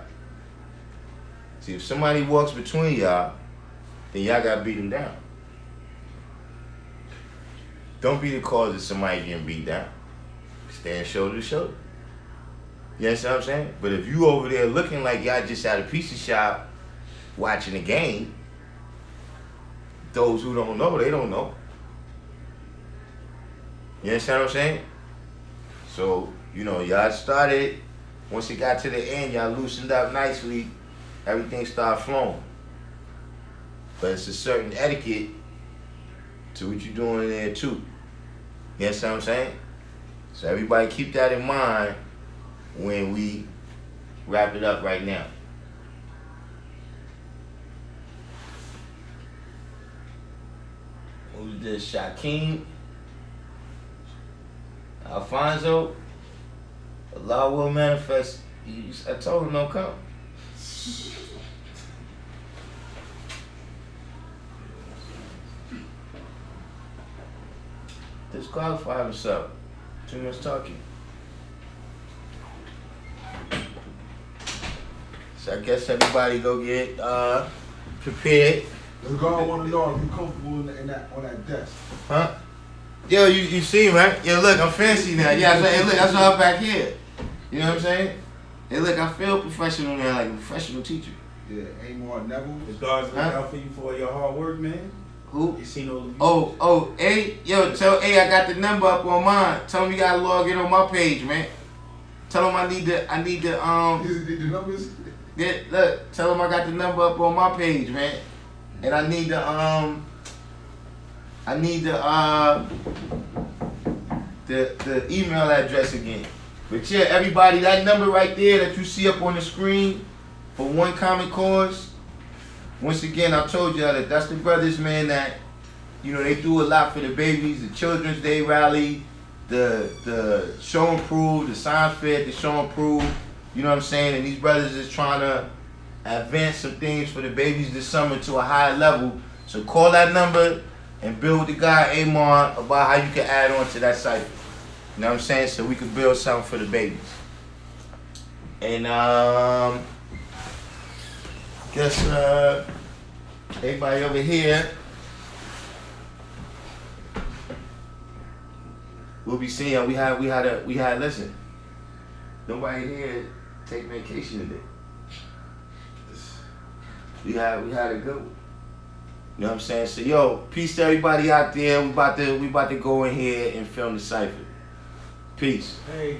See, if somebody walks between y'all, then y'all gotta beat them down. Don't be the cause of somebody getting beat down. Stand shoulder to shoulder. You understand what I'm saying? But if you over there looking like y'all just at a pizza shop watching the game, those who don't know, they don't know. You understand what I'm saying? So, you know, y'all started, once it got to the end, y'all loosened up nicely, everything started flowing. But it's a certain etiquette to what you're doing there too. You understand what I'm saying? So everybody keep that in mind when we wrap it up right now. Who's this? Shaquem? Alfonso? Allah will manifest. I told him don't come. Disqualify himself. Too much talking. So I guess everybody go get prepared. The girl want to know if you comfortable in that on that desk. Huh? Yo, you see, right? Yo, look, I'm fancy now. Yeah, hey, look, that's why I'm back here. You know what I'm saying? Hey, look, I feel professional now, like a professional teacher. Yeah, ain't more Neville. The guards look out for you for your hard work, man. Who? You seen those? Oh, hey, yo, tell A I got the number up on mine. Tell him you gotta log in on my page, man. Tell him I need the The numbers? Yeah, look, tell him I got the number up on my page, man. And I need the email address again. But yeah, everybody, that number right there that you see up on the screen for One Common Cause. Once again, I told y'all that that's the brothers, man, that, you know, they do a lot for the babies, the Children's Day rally, the show and prove, the science fair, the show and prove, you know what I'm saying? And these brothers is trying to advance some things for the babies this summer to a higher level. So call that number and build with the guy Amon about how you can add on to that site. You know what I'm saying? So we can build something for the babies. And guess everybody over here, we'll be seeing. We had listen. Nobody here take vacation today. We had a good one. You know what I'm saying? So yo, peace to everybody out there. We about to go in here and film the cipher. Peace. Hey,